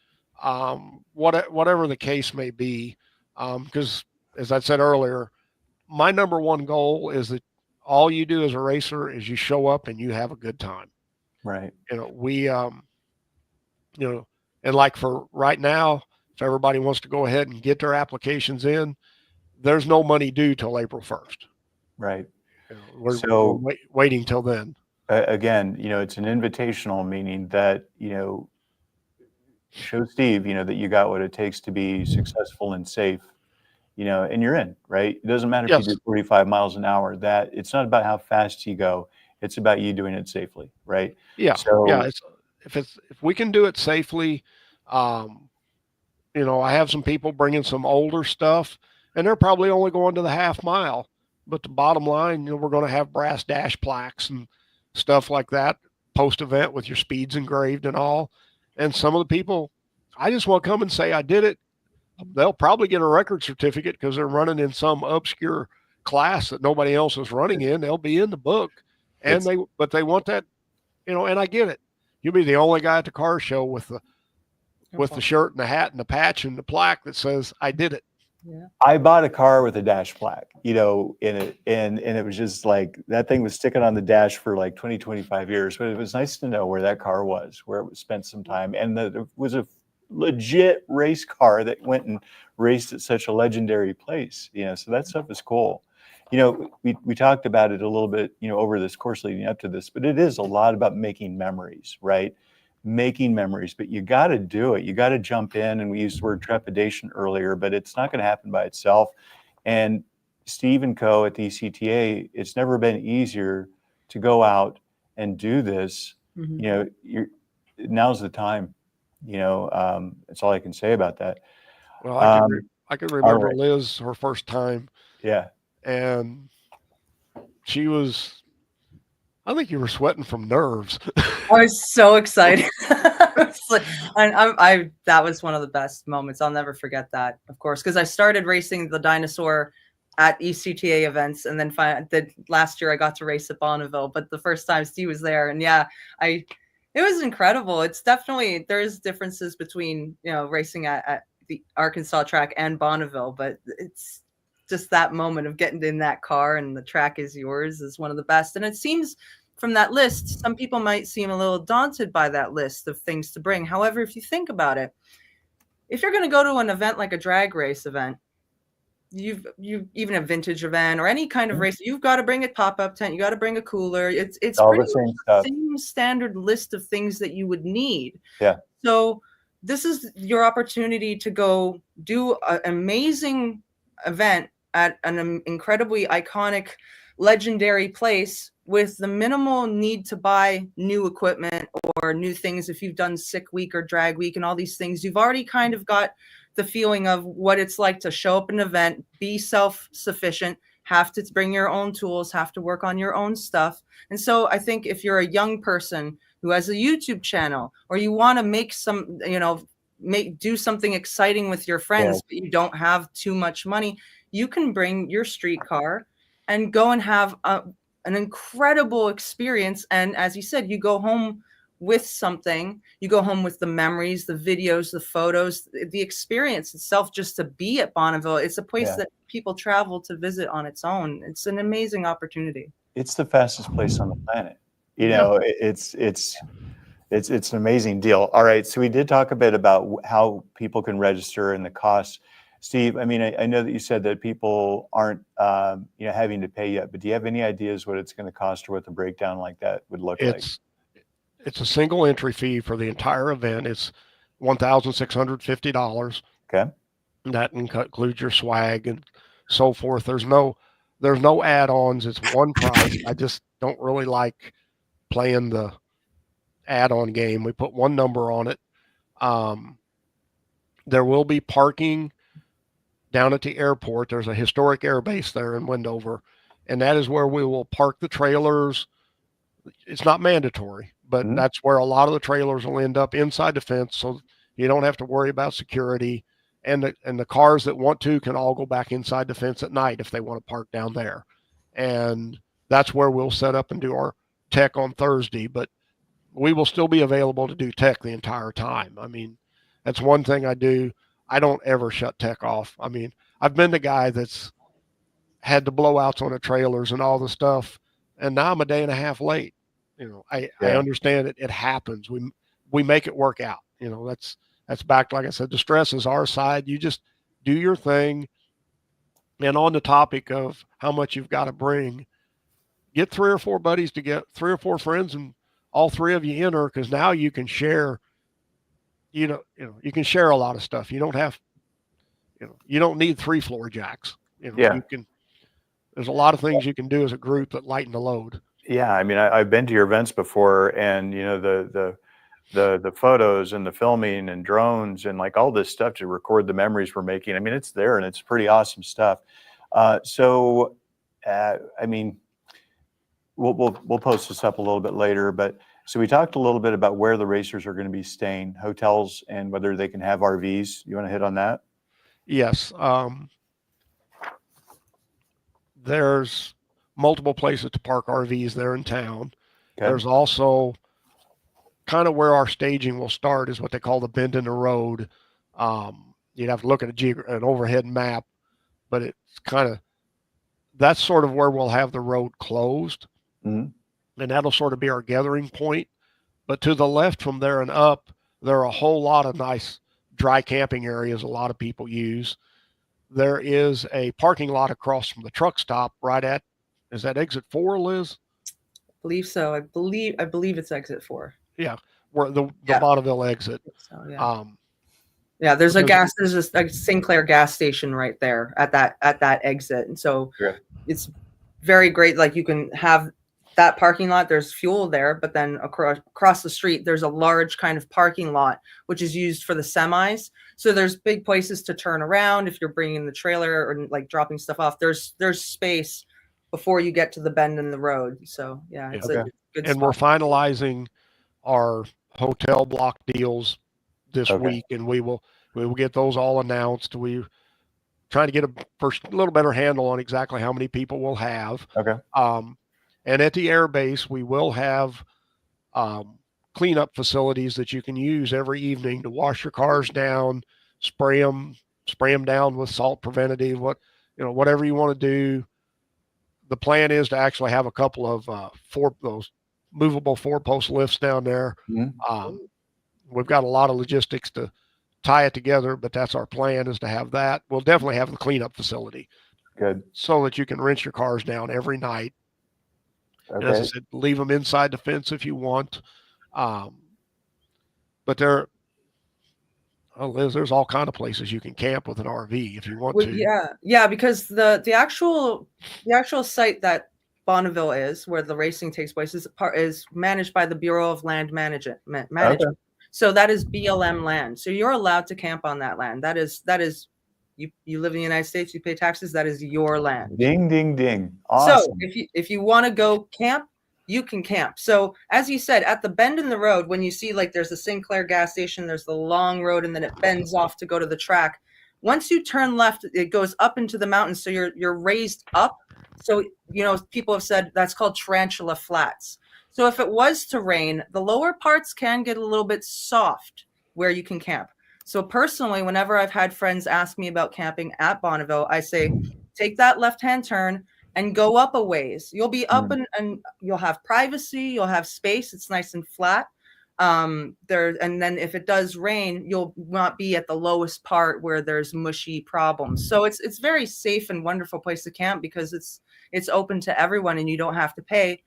whatever the case may be. Because as I said earlier, my number one goal is that all you do as a racer is you show up and you have a good time. Right. And like for right now, if everybody wants to go ahead and get their applications in, there's no money due till April 1st. Right. We're waiting till then. Again, it's an invitational, meaning that, show Steve, that you got what it takes to be successful and safe, and you're in, right? It doesn't matter if Yes. you do 45 miles an hour, that it's not about how fast you go. It's about you doing it safely, right? Yeah. So, Yeah. If we can do it safely, I have some people bringing some older stuff and they're probably only going to the half mile, but the bottom line, we're going to have brass dash plaques and stuff like that post event with your speeds engraved and all. And some of the people, I just want to come and say I did it. They'll probably get a record certificate because they're running in some obscure class that nobody else is running in. They'll be in the book, and but they want that, and I get it. You'll be the only guy at the car show with the shirt and the hat and the patch and the plaque that says I did it. Yeah. I bought a car with a dash plaque, in it, and it was just like that thing was sticking on the dash for like 20, 25 years. But it was nice to know where that car was, where it was spent some time, and that it was a legit race car that went and raced at such a legendary place. So that stuff is cool. We talked about it a little bit, over this course leading up to this, but it is a lot about making memories, right? Making memories, but you got to do it. You got to jump in, and we used the word trepidation earlier, but it's not going to happen by itself. And Steve and co at the ECTA, it's never been easier to go out and do this. Mm-hmm. Now's the time. That's all I can say about that. Well, I can remember right. Liz, her first time. Yeah. And she was, I think you were sweating from nerves. I was so excited. That was one of the best moments. I'll never forget that, of course, because I started racing the dinosaur at ECTA events, and then last year I got to race at Bonneville. But the first time Steve was there, and it was incredible. It's definitely, there's differences between racing at the Arkansas track and Bonneville, but it's just that moment of getting in that car and the track is yours is one of the best. And it seems from that list, some people might seem a little daunted by that list of things to bring. However, if you think about it, if you're going to go to an event like a drag race event, you even a vintage event or any kind of race, you've got to bring a pop-up tent, you got to bring a cooler. It's All pretty the same much stuff. the same standard list of things that you would need. Yeah. So this is your opportunity to go do an amazing event at an incredibly iconic, legendary place with the minimal need to buy new equipment or new things. If you've done Sick Week or Drag Week and all these things, you've already kind of got the feeling of what it's like to show up at an event, be self-sufficient, have to bring your own tools, have to work on your own stuff. And so I think if you're a young person who has a YouTube channel, or you want to make some, do something exciting with your friends, but you don't have too much money, you can bring your street car and go and have an incredible experience. And as you said, you go home with something. You go home with the memories, the videos, the photos, the experience itself. Just to be at Bonneville, it's a place that people travel to visit on its own. It's an amazing opportunity. It's the fastest place on the planet. It's an amazing deal. All right, so we did talk a bit about how people can register and the costs. Steve, I mean, I know that you said that people aren't, having to pay yet, but do you have any ideas what it's going to cost or what the breakdown like that would look like? It's a single entry fee for the entire event. It's $1,650. Okay. That includes your swag and so forth. There's no add-ons. It's one price. I just don't really like playing the add-on game. We put one number on it. There will be parking down at the airport. There's a historic air base there in Wendover, and that is where we will park the trailers. It's not mandatory, but that's where a lot of the trailers will end up inside the fence, so you don't have to worry about security. And the cars that want to can all go back inside the fence at night if they want to park down there. And that's where we'll set up and do our tech on Thursday, but we will still be available to do tech the entire time. I mean, that's one thing I do. I don't ever shut tech off. I mean, I've been the guy that's had the blowouts on the trailers and all the stuff, and now I'm a day and a half late. I understand it. It happens. We make it work out. That's back, like I said, the stress is our side. You just do your thing. And on the topic of how much you've got to bring, get 3 or 4 buddies to get 3 or 4 friends, and all 3 of you enter, because now you can share. You can share a lot of stuff. You don't have, you don't need 3 floor jacks. You can. There's a lot of things you can do as a group that lighten the load. Yeah, I mean, I've been to your events before, and the photos and the filming and drones and like all this stuff to record the memories we're making. I mean, it's there and it's pretty awesome stuff. I mean, we'll post this up a little bit later, but so we talked a little bit about where the racers are going to be staying, hotels, and whether they can have RVs. You want to hit on that? Yes. There's multiple places to park RVs there in town. Okay. There's also kind of where our staging will start is what they call the bend in the road. You'd have to look at an overhead map, but it's that's sort of where we'll have the road closed. Mm-hmm. And that'll sort of be our gathering point. But to the left from there and up, there are a whole lot of nice dry camping areas a lot of people use. There is a parking lot across from the truck stop is that exit 4, Liz? I believe so. I believe it's exit 4. Yeah, where the Bonneville exit. So, yeah. There's a Sinclair gas station right there at that exit. And so it's very great. Like, you can have that parking lot, there's fuel there, but then across the street, there's a large kind of parking lot, which is used for the semis. So there's big places to turn around. If you're bringing the trailer or like dropping stuff off, there's space before you get to the bend in the road. So it's a good spot. We're finalizing our hotel block deals this week, and we will get those all announced. We're trying to get a little better handle on exactly how many people we'll have. Okay. And at the air base, we will have cleanup facilities that you can use every evening to wash your cars down, spray them down with salt preventative, whatever you want to do. The plan is to actually have a couple of those movable 4-post lifts down there. Mm-hmm. We've got a lot of logistics to tie it together, but that's our plan, is to have that. We'll definitely have the cleanup facility. Good. So that you can rinse your cars down every night. Okay. And as I said, leave them inside the fence if you want. But Liz, there's all kind of places you can camp with an RV if you want Well, to. yeah, because the actual site that Bonneville is, where the racing takes place, is managed by the Bureau of Land Management. Okay. So that is BLM land. So you're allowed to camp on that land. That is you live in the United States, you pay taxes, that is your land. Ding, ding, ding. Awesome. So if you want to go camp, you can camp. So as you said, at the bend in the road, when you see like there's a Sinclair gas station, there's the long road, and then it bends off to go to the track. Once you turn left, it goes up into the mountains. So you're raised up. So, people have said that's called Tarantula Flats. So if it was to rain, the lower parts can get a little bit soft where you can camp. So personally, whenever I've had friends ask me about camping at Bonneville, I say, take that left-hand turn and go up a ways. You'll be up and you'll have privacy, you'll have space. It's nice and flat. And then if it does rain, you'll not be at the lowest part where there's mushy problems. So it's very safe and wonderful place to camp because it's open to everyone and you don't have to pay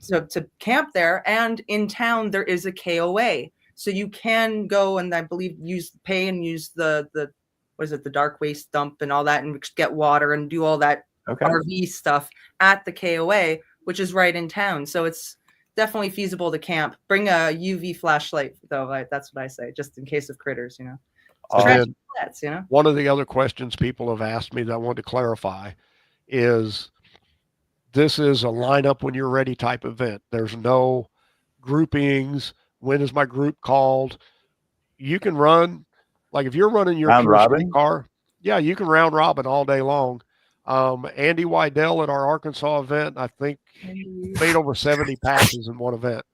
to camp there. And in town, there is a KOA. So you can go and I believe use the what is it, the dark waste dump and all that, and get water and do all that RV stuff at the KOA, which is right in town. So it's definitely feasible to camp. Bring a UV flashlight though. That's what I say, just in case of critters, One of the other questions people have asked me that I want to clarify is this is a lineup when you're ready type event. There's no groupings. When is my group called? You can run, like if you're running your street car, you can round robin all day long. Andy Wydell at our Arkansas event, I think made over 70 passes in one event.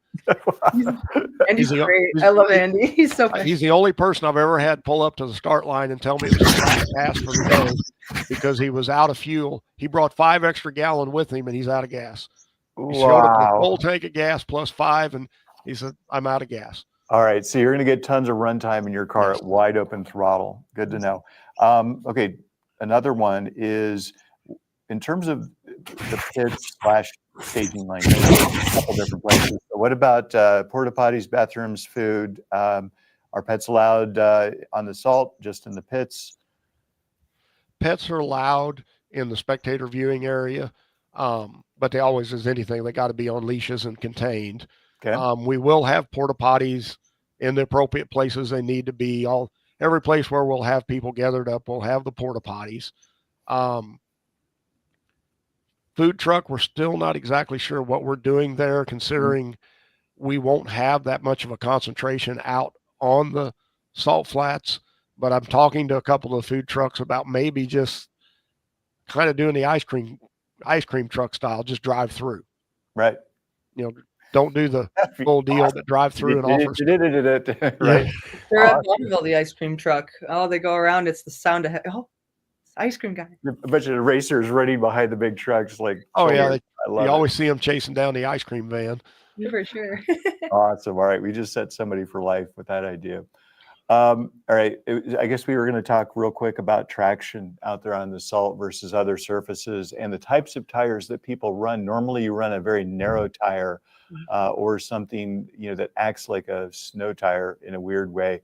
Andy's great. I love Andy. He's so funny. He's the only person I've ever had pull up to the start line and tell me it was his last pass for the day because he was out of fuel. He brought 5 extra gallons with him and he's out of gas. He showed up with a full tank of gas plus 5 and he said, I'm out of gas. All right. So you're going to get tons of runtime in your car at wide open throttle. Good to know. Okay. Another one is in terms of the pits / staging lane, a couple different places. So what about porta potties, bathrooms, food? Are pets allowed on the salt, just in the pits? Pets are allowed in the spectator viewing area, but they always, as anything, they got to be on leashes and contained. Okay. We will have porta potties in the appropriate places they need to be. Every place where we'll have people gathered up, we'll have the porta potties. Food truck, we're still not exactly sure what we're doing there, considering we won't have that much of a concentration out on the salt flats. But I'm talking to a couple of food trucks about maybe just kind of doing the ice cream truck style, just drive through. Right. Don't do the full deal, but drive through and offer. Right. They're at Bonneville, the ice cream truck. Oh, they go around. It's the sound of it's ice cream guy. A bunch of racers running behind the big trucks, like. You always see them chasing down the ice cream van. For sure. Awesome. All right, we just set somebody for life with that idea. All right, I guess we were going to talk real quick about traction out there on the salt versus other surfaces and the types of tires that people run. Normally, you run a very narrow tire. Or something that acts like a snow tire in a weird way,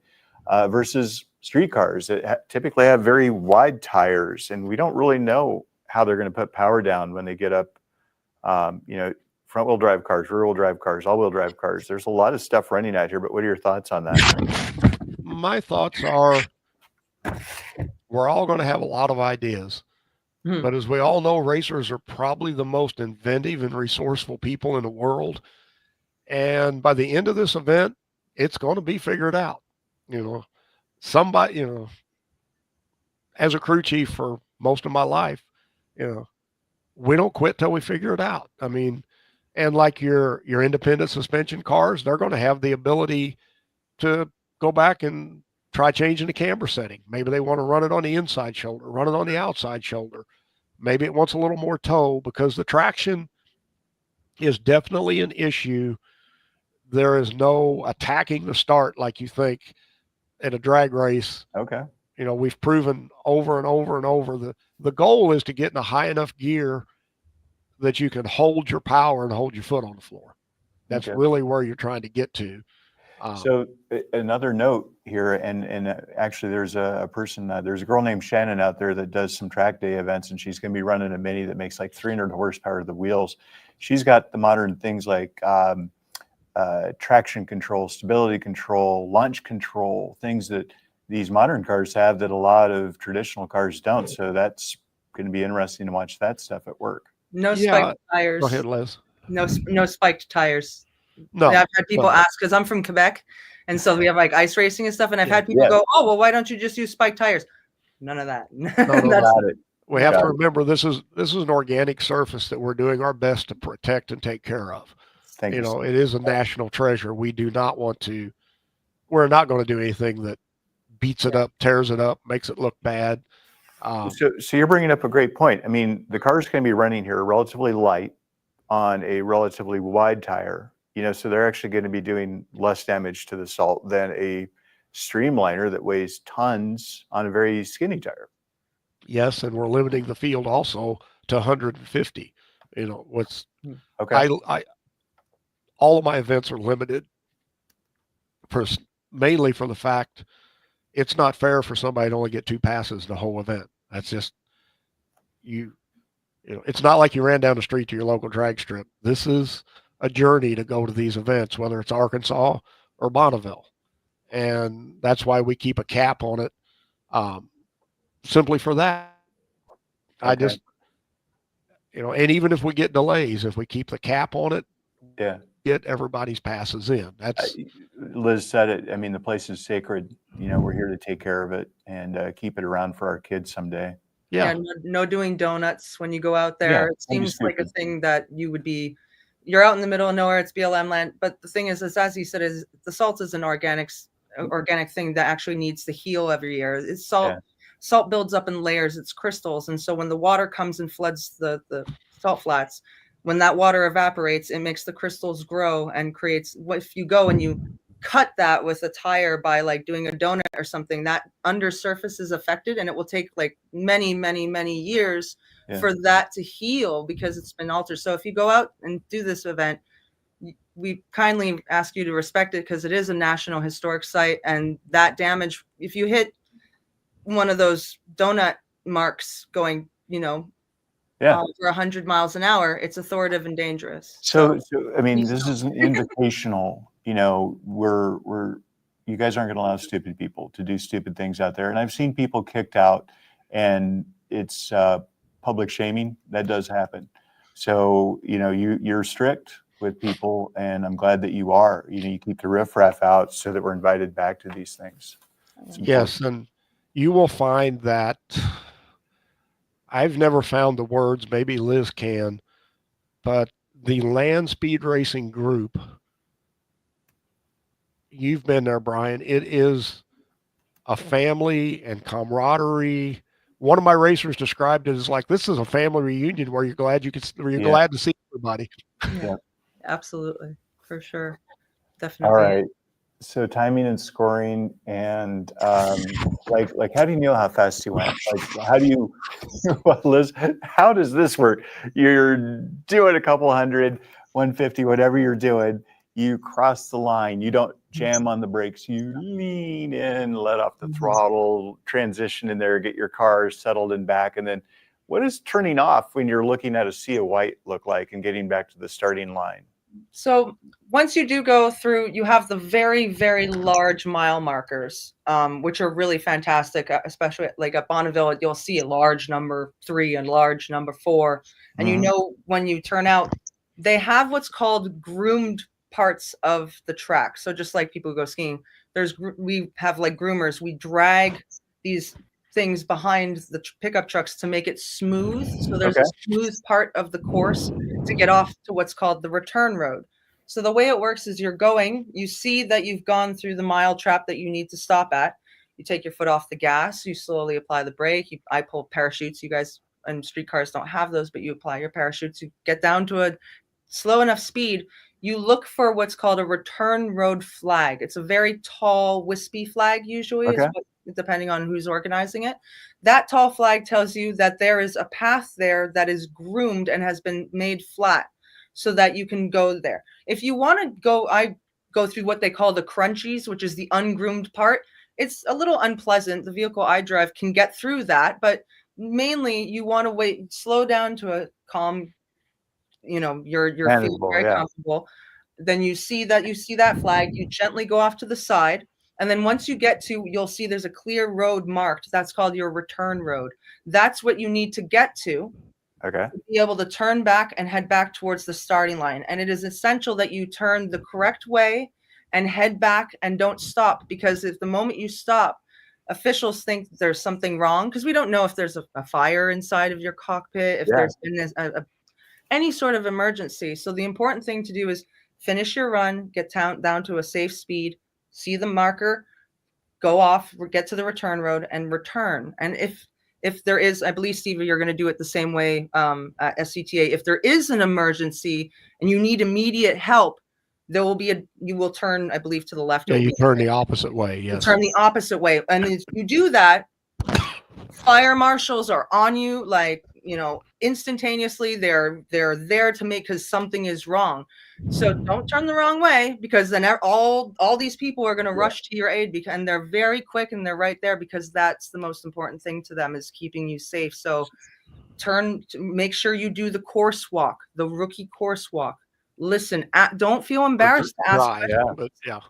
versus street cars that typically have very wide tires, and we don't really know how they're going to put power down when they get up. Front-wheel drive cars, rear-wheel drive cars, all-wheel drive cars. There's a lot of stuff running out here, but what are your thoughts on that? My thoughts are we're all going to have a lot of ideas. But as we all know, racers are probably the most inventive and resourceful people in the world. And by the end of this event, it's going to be figured out. Somebody, as a crew chief for most of my life, we don't quit till we figure it out. I mean, and like your independent suspension cars, they're going to have the ability to go back and try changing the camber setting. Maybe they want to run it on the inside shoulder, run it on the outside shoulder. Maybe it wants a little more toe, because the traction is definitely an issue. There is no attacking the start like you think. in a drag race. Okay. We've proven over and over and over the goal is to get in a high enough gear that you can hold your power and hold your foot on the floor. That's Okay. really where you're trying to get to. So another note here, and actually there's a person, there's a girl named Shannon out there that does some track day events, and she's going to be running a mini that makes like 300 horsepower to the wheels. She's got the modern things like traction control, stability control, launch control, things that these modern cars have that a lot of traditional cars don't. So that's going to be interesting to watch that stuff at work. No spiked tires. Go ahead, Liz. No spiked tires. No, I've had people ask, because I'm from Quebec, and so we have like ice racing and stuff, and I've had people go, "Oh, well, why don't you just use spiked tires?" None of that. We have to remember this is an organic surface that we're doing our best to protect and take care of. Thank you. It is a national treasure. We're not going to do anything that beats it up, tears it up, makes it look bad. So you're bringing up a great point. I mean, the car's going to be running here relatively light on a relatively wide tire, so they're actually going to be doing less damage to the salt than a streamliner that weighs tons on a very skinny tire. Yes, and we're limiting the field also to 150. Okay. All of my events are limited mainly for the fact it's not fair for somebody to only get 2 passes the whole event. That's just it's not like you ran down the street to your local drag strip. This is a journey to go to these events, whether it's Arkansas or Bonneville. And that's why we keep a cap on it. Simply for that. Okay. I just, and even if we get delays, if we keep the cap on it, get everybody's passes in. That's Liz said it. I mean, the place is sacred. We're here to take care of it and keep it around for our kids someday. Yeah. No doing donuts when you go out there. Yeah, it seems like a thing that you're out in the middle of nowhere. It's BLM land. But the thing is as he said, is the salt is an organic thing that actually needs to heal every year. It's salt. Yeah. Salt builds up in layers. It's crystals. And so when the water comes and floods the salt flats, when that water evaporates, it makes the crystals grow and creates, if you go and you cut that with a tire by like doing a donut or something, that undersurface is affected, and it will take like many, many, many years for that to heal because it's been altered. So if you go out and do this event, we kindly ask you to respect it because it is a national historic site, and that damage, if you hit one of those donut marks going, for 100 miles an hour, it's authoritative and dangerous. So I mean, this is an invitational. You guys aren't going to allow stupid people to do stupid things out there. And I've seen people kicked out, and it's public shaming. That does happen. So, you're strict with people, and I'm glad that you are. You keep the riffraff out so that we're invited back to these things. Yes, and you will find that I've never found the words, maybe Liz can, but the land speed racing group, you've been there, Brian. It is a family and camaraderie. One of my racers described it as like, this is a family reunion where you're glad to see everybody. Yeah, absolutely. For sure. Definitely. All right. So timing and scoring, and like how do you know how fast you went? Like how do you, Liz, how does this work? You're doing a couple 100, 150, whatever you're doing. You cross the line. You don't jam on the brakes. You lean in, let off the throttle, transition in there, get your car settled and back. And then what does turning off when you're looking at a sea of white look like and getting back to the starting line? So once you do go through, you have the very, very large mile markers, which are really fantastic, especially like at Bonneville, you'll see a large number 3 and large number 4. And when you turn out, they have what's called groomed parts of the track. So just like people who go skiing, we have like groomers. We drag these things behind the pickup trucks to make it smooth. So there's a smooth part of the course to get off to what's called the return road. So the way it works is you see that you've gone through the mile trap that you need to stop at. You take your foot off the gas, you slowly apply the brake. I pull parachutes. You guys in street cars don't have those, but you apply your parachutes. You get down to a slow enough speed. you look for what's called a return road flag. It's a very tall, wispy flag, usually, Okay. depending on who's organizing it. That tall flag tells you that there is a path there that is groomed and has been made flat so that you can go there. If you want to go, I go through what they call the crunchies, which is the ungroomed part. It's a little unpleasant. The vehicle I drive can get through that, but mainly you want to wait, slow down to a calm, you're feeling Manageable, very yeah. comfortable. Then you see that flag, you gently go off to the side. And then once you get to, you'll see there's a clear road marked. That's called your return road. That's what you need to get to Okay. be able to turn back and head back towards the starting line. And it is essential that you turn the correct way and head back and don't stop, because if the moment you stop, officials think there's something wrong, because we don't know if there's a fire inside of your cockpit, if there's been any sort of emergency. So the important thing to do is finish your run, get down to a safe speed, see the marker, go off, get to the return road and return. And if there is, I believe, Steve, you're going to do it the same way at SCTA. If there is an emergency and you need immediate help, there will be you will turn, I believe, to the left. Yeah, you turn the opposite way. Yes. Turn the opposite way. And if you do that, fire marshals are on you, like, instantaneously. They're there to make, because something is wrong. So don't turn the wrong way, because then all these people are going to rush to your aid, and they're very quick and they're right there, because that's the most important thing to them, is keeping you safe. So make sure you do the course walk, the rookie course walk. Listen, don't feel embarrassed to ask questions. But yeah.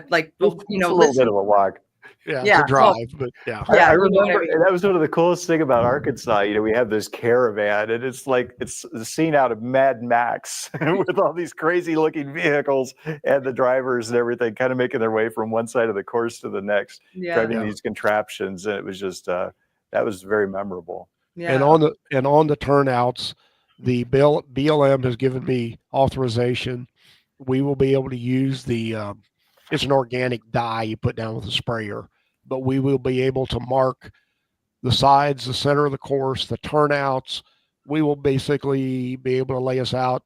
Like, It's a little bit of a walk. Yeah, to drive, but yeah. I remember that was one of the coolest thing about Arkansas. We have this caravan, and it's the scene out of Mad Max with all these crazy looking vehicles and the drivers and everything kind of making their way from one side of the course to the next, driving these contraptions. And it was just, that was very memorable. Yeah. And on the turnouts, the BLM has given me authorization. We will be able to use it's an organic dye you put down with a sprayer, but we will be able to mark the sides, the center of the course, the turnouts. We will basically be able to lay us out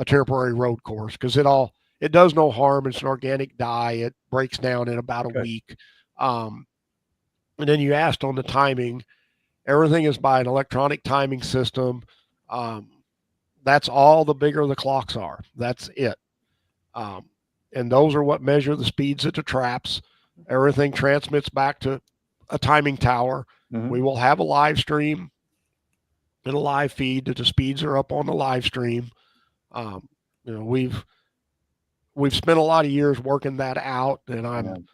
a temporary road course, because it does no harm. It's an organic dye. It breaks down in about a week. And then you asked on the timing. Everything is by an electronic timing system. That's all. The bigger the clocks are, that's it. And those are what measure the speeds at the traps. Everything transmits back to a timing tower. Mm-hmm. We will have a live stream and a live feed that the speeds are up on the live stream. We've spent a lot of years working that out, and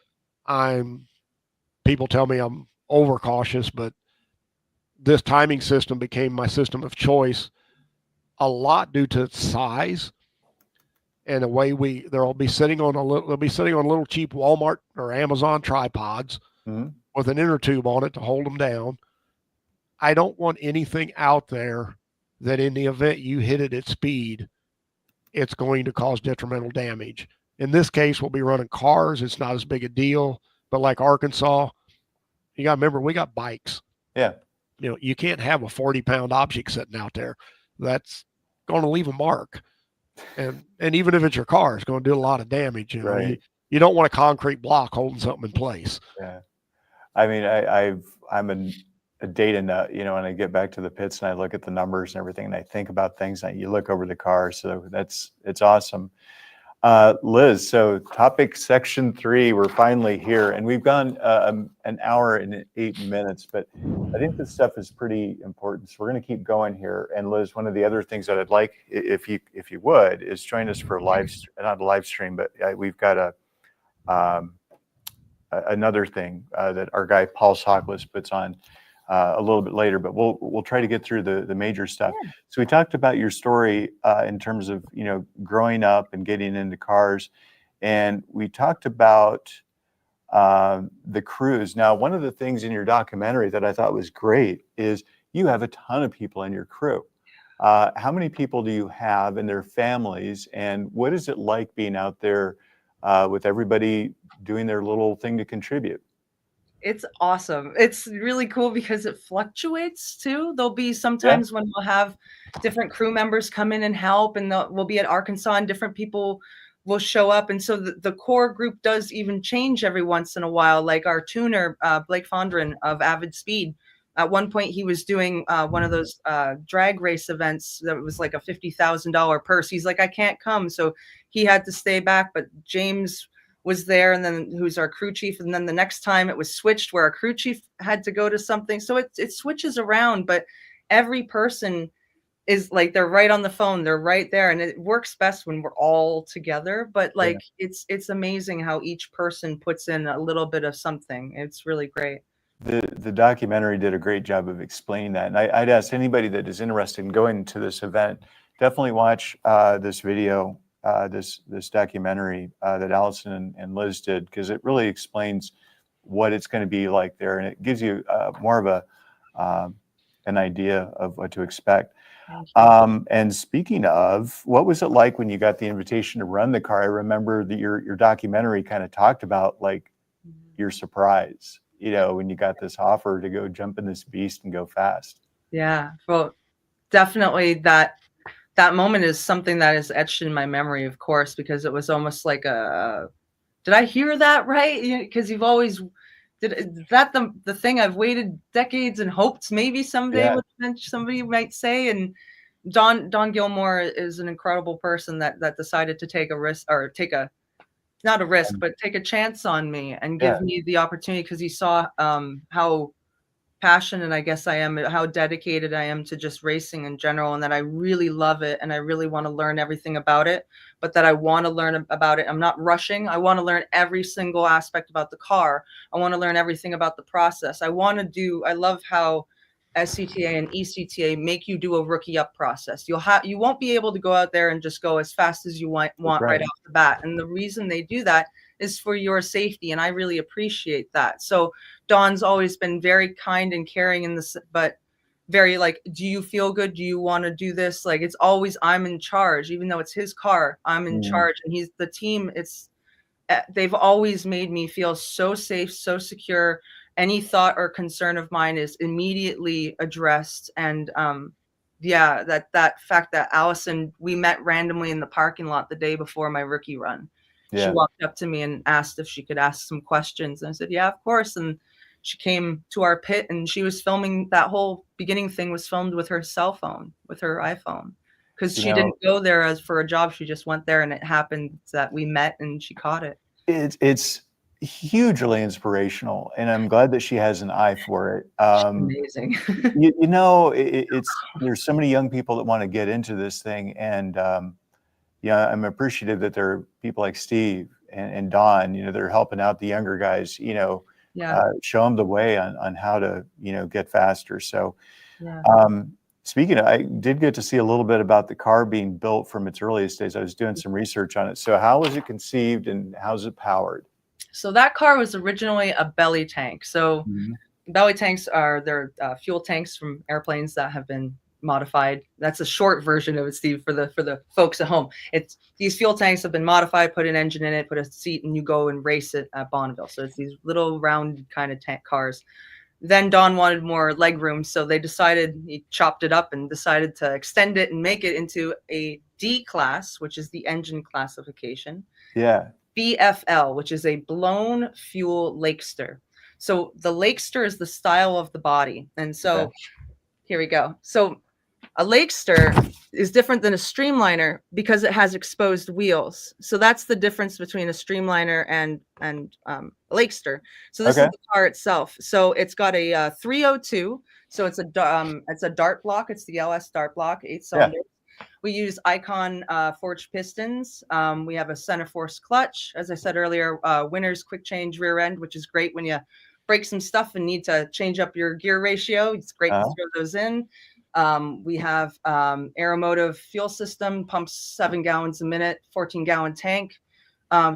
people tell me I'm overcautious, but this timing system became my system of choice, a lot due to its size. And the way they'll be sitting on little cheap Walmart or Amazon tripods with an inner tube on it to hold them down. I don't want anything out there that in the event you hit it at speed, it's going to cause detrimental damage. In this case, we'll be running cars. It's not as big a deal, but like Arkansas, you got to remember, we got bikes. Yeah. You can't have a 40-pound object sitting out there. That's going to leave a mark. And even if it's your car, it's going to do a lot of damage. You don't want a concrete block holding something in place. Yeah. I mean, I'm a data nut, when I get back to the pits and I look at the numbers and everything, and I think about things, and you look over the car. So it's awesome. Liz, so topic section 3, we're finally here, and we've gone an hour and 8 minutes, but I think this stuff is pretty important. So we're going to keep going here. And Liz, one of the other things that I'd like, if you would, is join us for not a live stream, but we've got another thing that our guy Paul Sockless puts on a little bit later, but we'll try to get through the major stuff. Yeah. So we talked about your story in terms of growing up and getting into cars, and we talked about the crews. Now, one of the things in your documentary that I thought was great is you have a ton of people in your crew. How many people do you have and their families, and what is it like being out there with everybody doing their little thing to contribute? It's awesome. It's really cool because it fluctuates too. There'll be Yeah. sometimes when we'll have different crew members come in and help, and we'll be at Arkansas and different people will show up. And so the core group does even change every once in a while. Like our tuner, Blake Fondren of Avid Speed. At one point, he was doing one of those drag race events that was like a $50,000 purse. He's like, I can't come. So he had to stay back. But James was there, and then who's our crew chief, and then the next time it was switched where our crew chief had to go to something. So it switches around, but every person is like, they're right on the phone, they're right there, and it works best when we're all together. But like it's amazing how each person puts in a little bit of something. It's really great. The documentary did a great job of explaining that, and I'd ask anybody that is interested in going to this event, definitely watch this video, this documentary that Allison and Liz did, because it really explains what it's going to be like there, and it gives you more of an idea of what to expect. And speaking of, what was it like when you got the invitation to run the car? I remember that your documentary kind of talked about like your surprise, you know, when you got this offer to go jump in this beast and go fast. Yeah, well, definitely that moment is something that is etched in my memory, of course, because it was almost like did I hear that right? Because you've always, is that the thing I've waited decades and hoped maybe someday somebody might say. And Don Gilmore is an incredible person that decided to take a risk, or not a risk, but take a chance on me and give me the opportunity, because he saw how passionate I guess I am, how dedicated I am to just racing in general, and that I really love it and I really want to learn everything about it, but that I want to learn about it. I'm not rushing. I want to learn every single aspect about the car. I want to learn everything about the process. I love how SCTA and ECTA make you do a rookie up process. You won't be able to go out there and just go as fast as you want right off the bat. And the reason they do that is for your safety, and I really appreciate that. So Don's always been very kind and caring in this, but very like, do you feel good? Do you want to do this? Like, it's always, I'm in charge, even though it's his car, I'm in charge, and he's the team. They've always made me feel so safe, so secure. Any thought or concern of mine is immediately addressed. And that fact that Allison, we met randomly in the parking lot the day before my rookie run. She walked up to me and asked if she could ask some questions. And I said, yeah, of course. And she came to our pit, and she was filming, that whole beginning thing was filmed with her cell phone, with her iPhone, because she didn't go there as for a job. She just went there, and it happened that we met and she caught it. It's hugely inspirational, and I'm glad that she has an eye for it. Amazing. There's so many young people that want to get into this thing, and I'm appreciative that there are people like Steve and Don, they're helping out the younger guys, show them the way on how to, get faster. So, speaking of, I did get to see a little bit about the car being built from its earliest days. I was doing some research on it. So how was it conceived and how's it powered? So that car was originally a belly tank. So belly tanks they're fuel tanks from airplanes that have been modified. That's a short version of it, Steve, for the folks at home. These fuel tanks have been modified, put an engine in it, put a seat, and you go and race it at Bonneville. So it's these little round kind of tank cars. Then Don wanted more leg room, so he chopped it up and decided to extend it and make it into a D class, which is the engine classification. Yeah. BFL, which is a blown fuel Lakester. So the Lakester is the style of the body. And so here we go. So a Lakester is different than a Streamliner because it has exposed wheels. So that's the difference between a Streamliner and a Lakester. So this is the car itself. So it's got a 302. So it's a dart block. It's the LS dart block, 8 cylinders. We use Icon forged pistons. We have a center force clutch. As I said earlier, Winner's quick change rear end, which is great when you break some stuff and need to change up your gear ratio. It's great to throw those in. We have Aeromotive fuel system, pumps 7 gallons a minute, 14-gallon tank.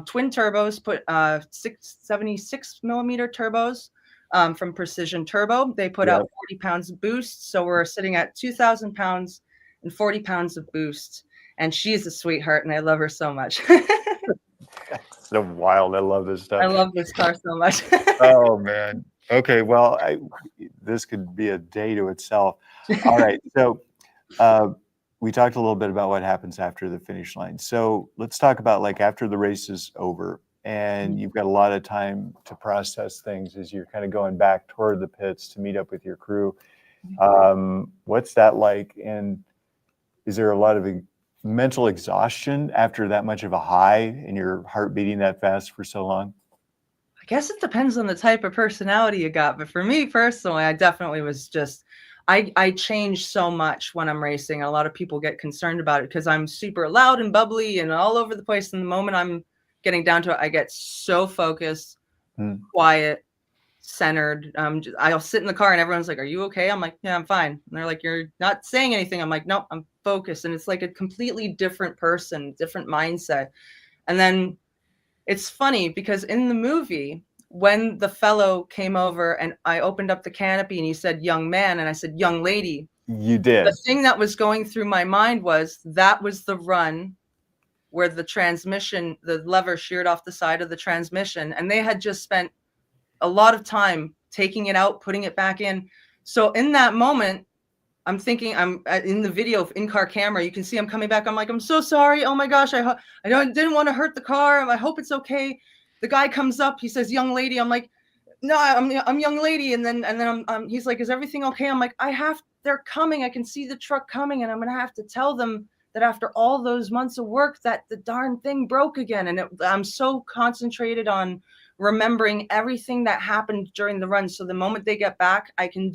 Twin turbos, put 76 millimeter turbos from Precision Turbo. They put out 40 pounds of boost. So we're sitting at 2,000 pounds and 40 pounds of boost. And she's a sweetheart, and I love her so much. So wild. I love this stuff. I love this car so much. Oh, man. Okay, well, this could be a day to itself. All right, so uh, we talked a little bit about what happens after the finish line. So let's talk about like after the race is over and you've got a lot of time to process things as you're kind of going back toward the pits to meet up with your crew. What's that like? And is there a lot of mental exhaustion after that much of a high and your heart beating that fast for so long? I guess it depends on the type of personality you got, but for me personally, I definitely was just I change so much when I'm racing. A lot of people get concerned about it because I'm super loud and bubbly and all over the place. And the moment I'm getting down to it, I get so focused, quiet, centered. I'll sit in the car and everyone's like, "Are you okay?" I'm like, "Yeah, I'm fine." And they're like, "You're not saying anything." I'm like, "Nope, I'm focused." And it's like a completely different person, different mindset. And then it's funny because in the movie, when the fellow came over and I opened up the canopy and he said, "Young man," and I said, "Young lady," You did. the thing that was going through my mind was that was the run where the transmission, the lever sheared off the side of the transmission, and they had just spent a lot of time taking it out, putting it back in. So in that moment, I'm thinking, I'm in the video in-car camera, you can see I'm coming back. I'm like, "I'm so sorry. Oh my gosh, I didn't want to hurt the car. I hope it's okay." The guy comes up, he says, "Young lady." I'm like, "No, I'm young lady." And then he's like, "Is everything okay?" I'm like, they're coming. I can see the truck coming, and I'm gonna have to tell them that after all those months of work, that the darn thing broke again. And I'm so concentrated on remembering everything that happened during the run. So the moment they get back, I can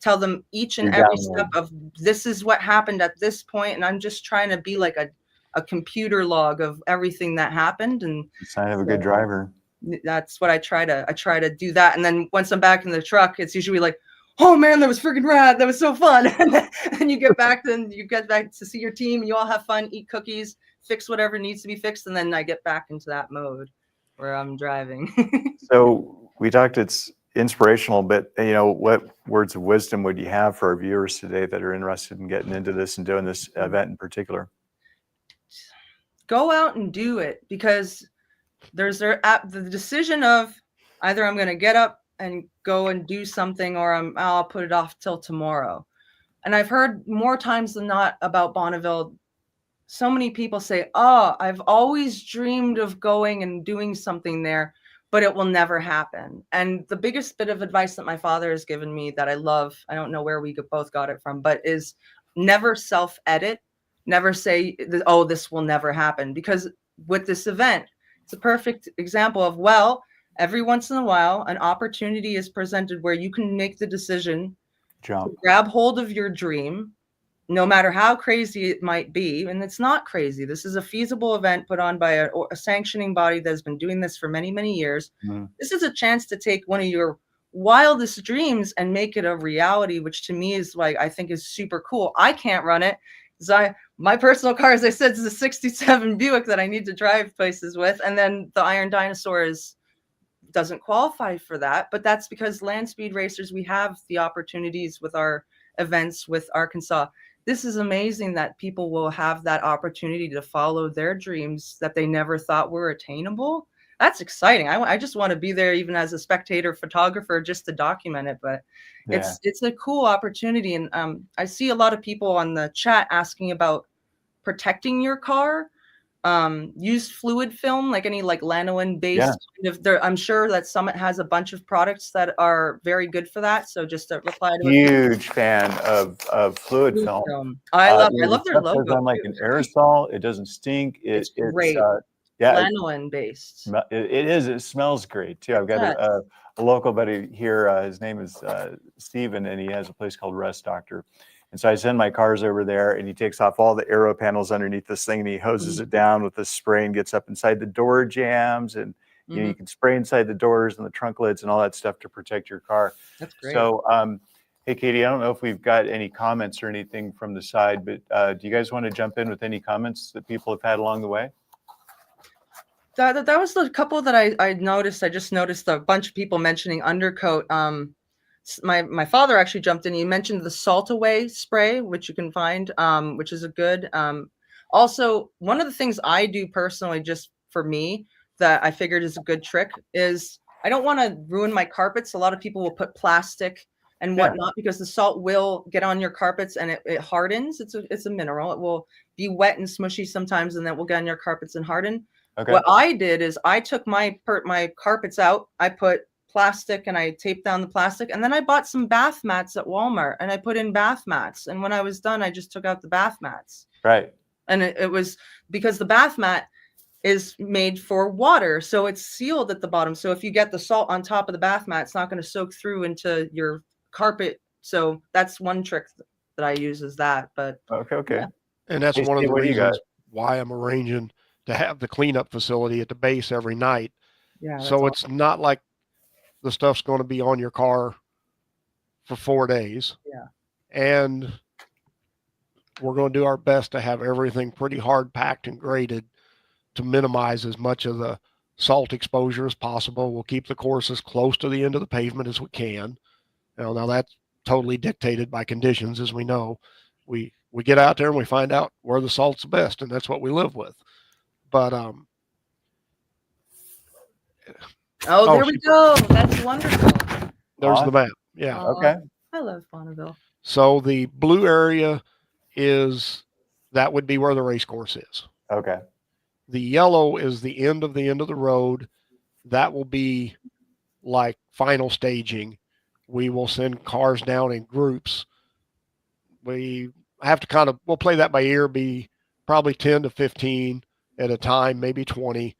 tell them each and every step of this is what happened at this point. And I'm just trying to be like a computer log of everything that happened. And Sign of a good driver. that's what I try to do that. And then once I'm back in the truck, it's usually like, "Oh man, that was freaking rad. That was so fun." And you get back to see your team and you all have fun, eat cookies, fix whatever needs to be fixed. And then I get back into that mode where I'm driving. So we talked, it's inspirational, but what words of wisdom would you have for our viewers today that are interested in getting into this and doing this event in particular? Go out and do it, because there's the decision of either I'm going to get up and go and do something, or I'll put it off till tomorrow. And I've heard more times than not about Bonneville. So many people say, "Oh, I've always dreamed of going and doing something there, but it will never happen." And the biggest bit of advice that my father has given me that I love, I don't know where we both got it from, but is never self-edit. Never say, "Oh, this will never happen." Because with this event, it's a perfect example of, well, every once in a while, an opportunity is presented where you can make the decision to grab hold of your dream, no matter how crazy it might be. And it's not crazy. This is a feasible event put on by a sanctioning body that has been doing this for many, many years. This is a chance to take one of your wildest dreams and make it a reality, which to me is like, I think is super cool. I can't run it because my personal car, as I said, is a 67 Buick that I need to drive places with. And then the Iron Dinosaur doesn't qualify for that. But that's because land speed racers, we have the opportunities with our events with Arkansas. This is amazing that people will have that opportunity to follow their dreams that they never thought were attainable. That's exciting. I just want to be there, even as a spectator photographer, just to document it. But it's a cool opportunity. And I see a lot of people on the chat asking about protecting your car. Use fluid film, like any lanolin based I'm sure that Summit has a bunch of products that are very good for that. So just to reply to huge fan of fluid film. I love their logo. On like an aerosol, it doesn't stink. It's great. Lanolin based. It is. It smells great too. I've got a local buddy here. His name is Steven, and he has a place called Rest Doctor. And so I send my cars over there, and he takes off all the aero panels underneath this thing, and he hoses it down with this spray and gets up inside the door jambs, and you can spray inside the doors and the trunk lids and all that stuff to protect your car. That's great. So, hey, Katie, I don't know if we've got any comments or anything from the side, but do you guys want to jump in with any comments that people have had along the way? That was the couple that I noticed. I just noticed a bunch of people mentioning undercoat. My father actually jumped in. He mentioned the Salt Away spray, which you can find, which is a good. Also, one of the things I do personally, just for me, that I figured is a good trick is I don't want to ruin my carpets. A lot of people will put plastic and Yeah. whatnot because the salt will get on your carpets and it hardens. It's a mineral. It will be wet and smushy sometimes, and then it will get on your carpets and harden. Okay. What I did is I took my carpets out. I put plastic and I taped down the plastic, and then I bought some bath mats at Walmart and I put in bath mats. And when I was done, I just took out the bath mats. Right. And it was because the bath mat is made for water, so it's sealed at the bottom. So if you get the salt on top of the bath mat, it's not going to soak through into your carpet. So that's one trick that I use is that. But Okay. Yeah. And that's Hey, one of Steve, the what do you got? reasons why I'm arranging to have the cleanup facility at the base every night. yeah, that's So all. it's not like the stuff's going to be on your car for 4 days. Yeah. And we're going to do our best to have everything pretty hard packed and graded to minimize as much of the salt exposure as possible. We'll keep the course as close to the end of the pavement as we can. Now that's totally dictated by conditions, as we know. We get out there and we find out where the salt's best, and that's what we live with. But There we go. That's wonderful. there's the map. Yeah. Aw, Okay. I love Bonneville. So the blue area that would be where the race course is. Okay. The yellow is the end of the road. That will be like final staging. We will send cars down in groups. We have to we'll play that by ear, be probably 10 to 15 at a time, maybe 20.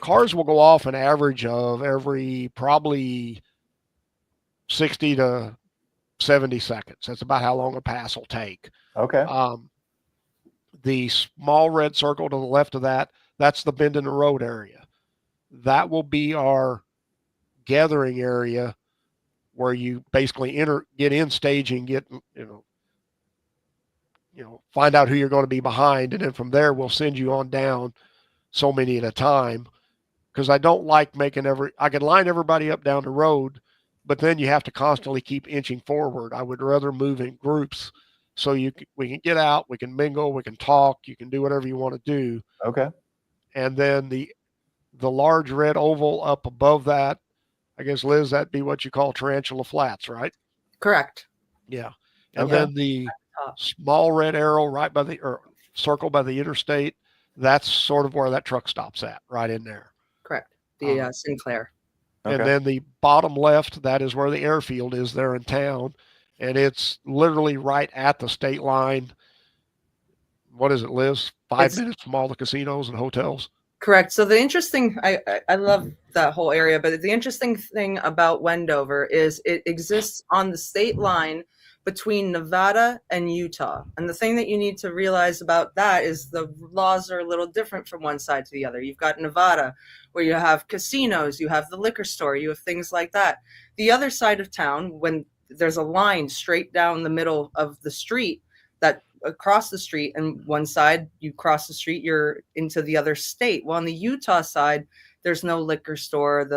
Cars will go off an average of every probably 60 to 70 seconds. That's about how long a pass will take. Okay. The small red circle to the left of that's the bend in the road area. That will be our gathering area where you basically get in staging, find out who you're going to be behind. And then from there, we'll send you on down so many at a time. Because I don't like I can line everybody up down the road, but then you have to constantly keep inching forward. I would rather move in groups so we can get out, we can mingle, we can talk, you can do whatever you want to do. Okay. And then the large red oval up above that, I guess, Liz, that'd be what you call Tarantula Flats, right? Correct. Yeah. And Okay. then the small red arrow right by circle by the interstate, that's sort of where that truck stops at, right in there. Correct. The Sinclair. Okay. And then the bottom left, that is where the airfield is there in town. And it's literally right at the state line. What is it, Liz? 5 minutes from all the casinos and hotels? Correct. So the interesting, I love that whole area, but the interesting thing about Wendover is it exists on the state line between Nevada and Utah. And the thing that you need to realize about that is the laws are a little different from one side to the other. You've got Nevada where you have casinos, you have the liquor store, you have things like that. The other side of town, when there's a line straight down the middle of the street that across the street, and one side you cross the street, you're into the other state. Well, on the Utah side, there's no liquor store.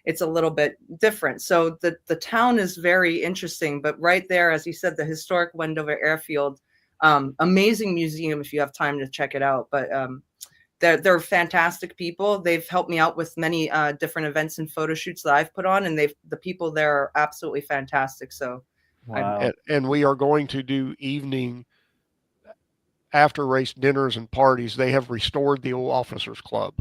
It's a little bit different. So the town is very interesting, but right there, as you said, the historic Wendover Airfield, amazing museum if you have time to check it out. But they're fantastic people. They've helped me out with many different events and photo shoots that I've put on, and the people there are absolutely fantastic. So, wow. And we are going to do evening after race dinners and parties. They have restored the old officers club,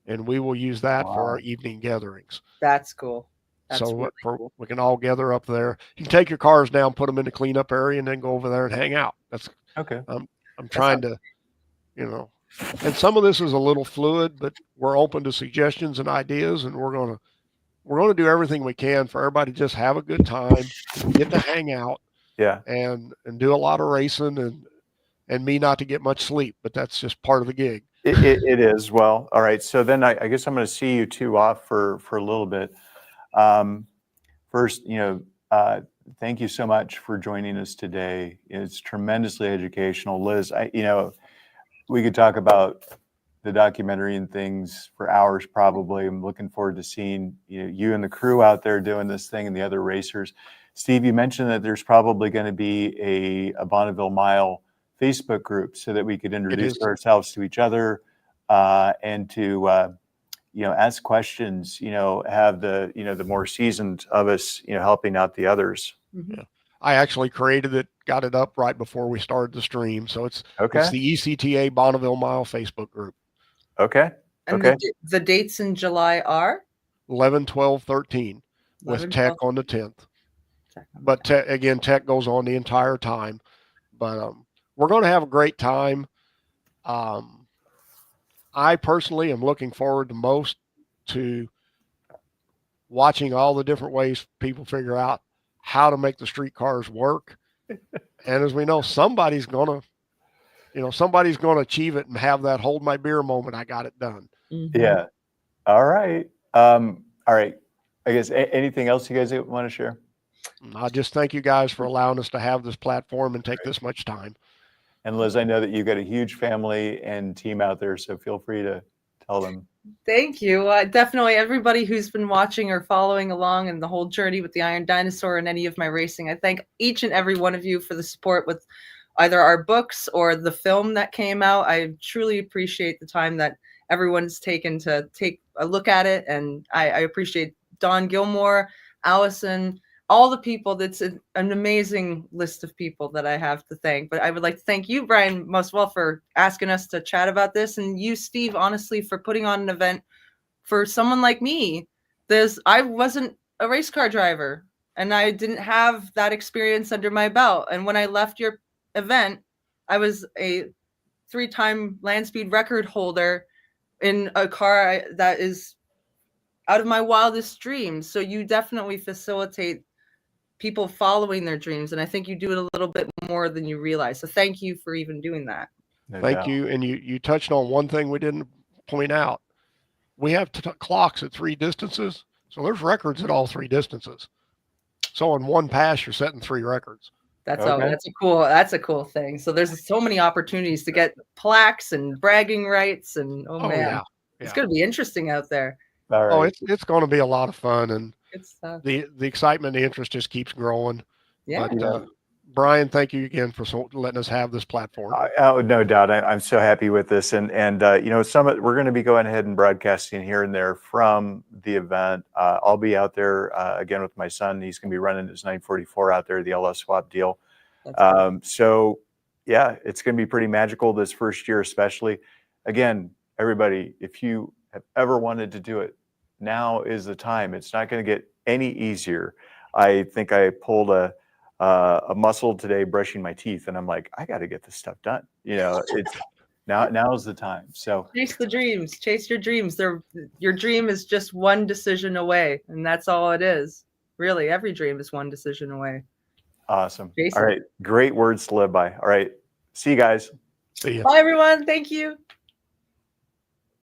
and we will use that for our evening gatherings. That's cool. That's so really cool. we can all gather up there. You can take your cars down, put them in the cleanup area, and then go over there and hang out. That's okay. I'm trying to, and some of this is a little fluid, but we're open to suggestions and ideas, and we're going to do everything we can for everybody to just have a good time, get to hang out, and do a lot of racing, and me not to get much sleep, but that's just part of the gig. It is. Well, all right. So then I guess I'm going to see you two off for a little bit. First, thank you so much for joining us today. It's tremendously educational. Liz, we could talk about the documentary and things for hours probably. I'm looking forward to seeing you and the crew out there doing this thing and the other racers. Steve, you mentioned that there's probably going to be a Bonneville Mile Facebook group so that we could introduce ourselves to each other and to ask questions, have the, the more seasoned of us, helping out the others. Mhm. Yeah. I actually created it, got it up right before we started the stream. So it's Okay. the ECTA Bonneville Mile Facebook group. Okay. And Okay. the dates in July are 11, 12, 13 with 11, tech 12, on the 10th. check on But that. again, tech goes on the entire time. But we're going to have a great time. I personally am looking forward the most to watching all the different ways people figure out how to make the streetcars work. And as we know, somebody's going to achieve it and have that hold my beer moment. I got it done. Mhm. Yeah. All right. All right. I guess anything else you guys want to share? I just thank you guys for allowing us to have this platform and take this much time. And Liz, I know that you've got a huge family and team out there, so feel free to tell them. Thank you. Definitely everybody who's been watching or following along in the whole journey with the Iron Dinosaur and any of my racing. I thank each and every one of you for the support with either our books or the film that came out. I truly appreciate the time that everyone's taken to take a look at it. And I appreciate Don Gilmore, Allison, all the people. That's an amazing list of people that I have to thank. But I would like to thank you, Brian, most well, for asking us to chat about this, and you, Steve, honestly, for putting on an event for someone like me. I wasn't a race car driver, and I didn't have that experience under my belt. And when I left your event, I was a 3-time land speed record holder in a car that is out of my wildest dreams. So you definitely facilitate people following their dreams, and I think you do it a little bit more than you realize. So thank you for even doing that. No Thank doubt. you. And you touched on one thing we didn't point out. We have clocks at 3 distances. So there's records at all 3 distances. So in one pass, you're setting 3 records. That's Okay. that's a cool thing. So there's so many opportunities to get plaques and bragging rights, and oh man, yeah. it's going to be interesting out there. All Oh, right. it's going to be a lot of fun, and It's the excitement, the interest just keeps growing. yeah. But Brian, thank you again for letting us have this platform. Oh, no doubt. I'm so happy with this. And we're going to be going ahead and broadcasting here and there from the event. I'll be out there again with my son. He's going to be running his 944 out there, the LS swap deal. That's cool. So yeah, it's going to be pretty magical this first year, especially. Again, everybody, if you have ever wanted to do it, now is the time. It's not going to get any easier. I think I pulled a muscle today brushing my teeth, and I'm like, I got to get this stuff done. It's now's the time. So Chase the dreams, chase your dreams. Your dream is just one decision away, and that's all it is. Really, every dream is one decision away. awesome. Jason. All right. Great words to live by. All right. See you guys. See ya. Bye, everyone. Thank you.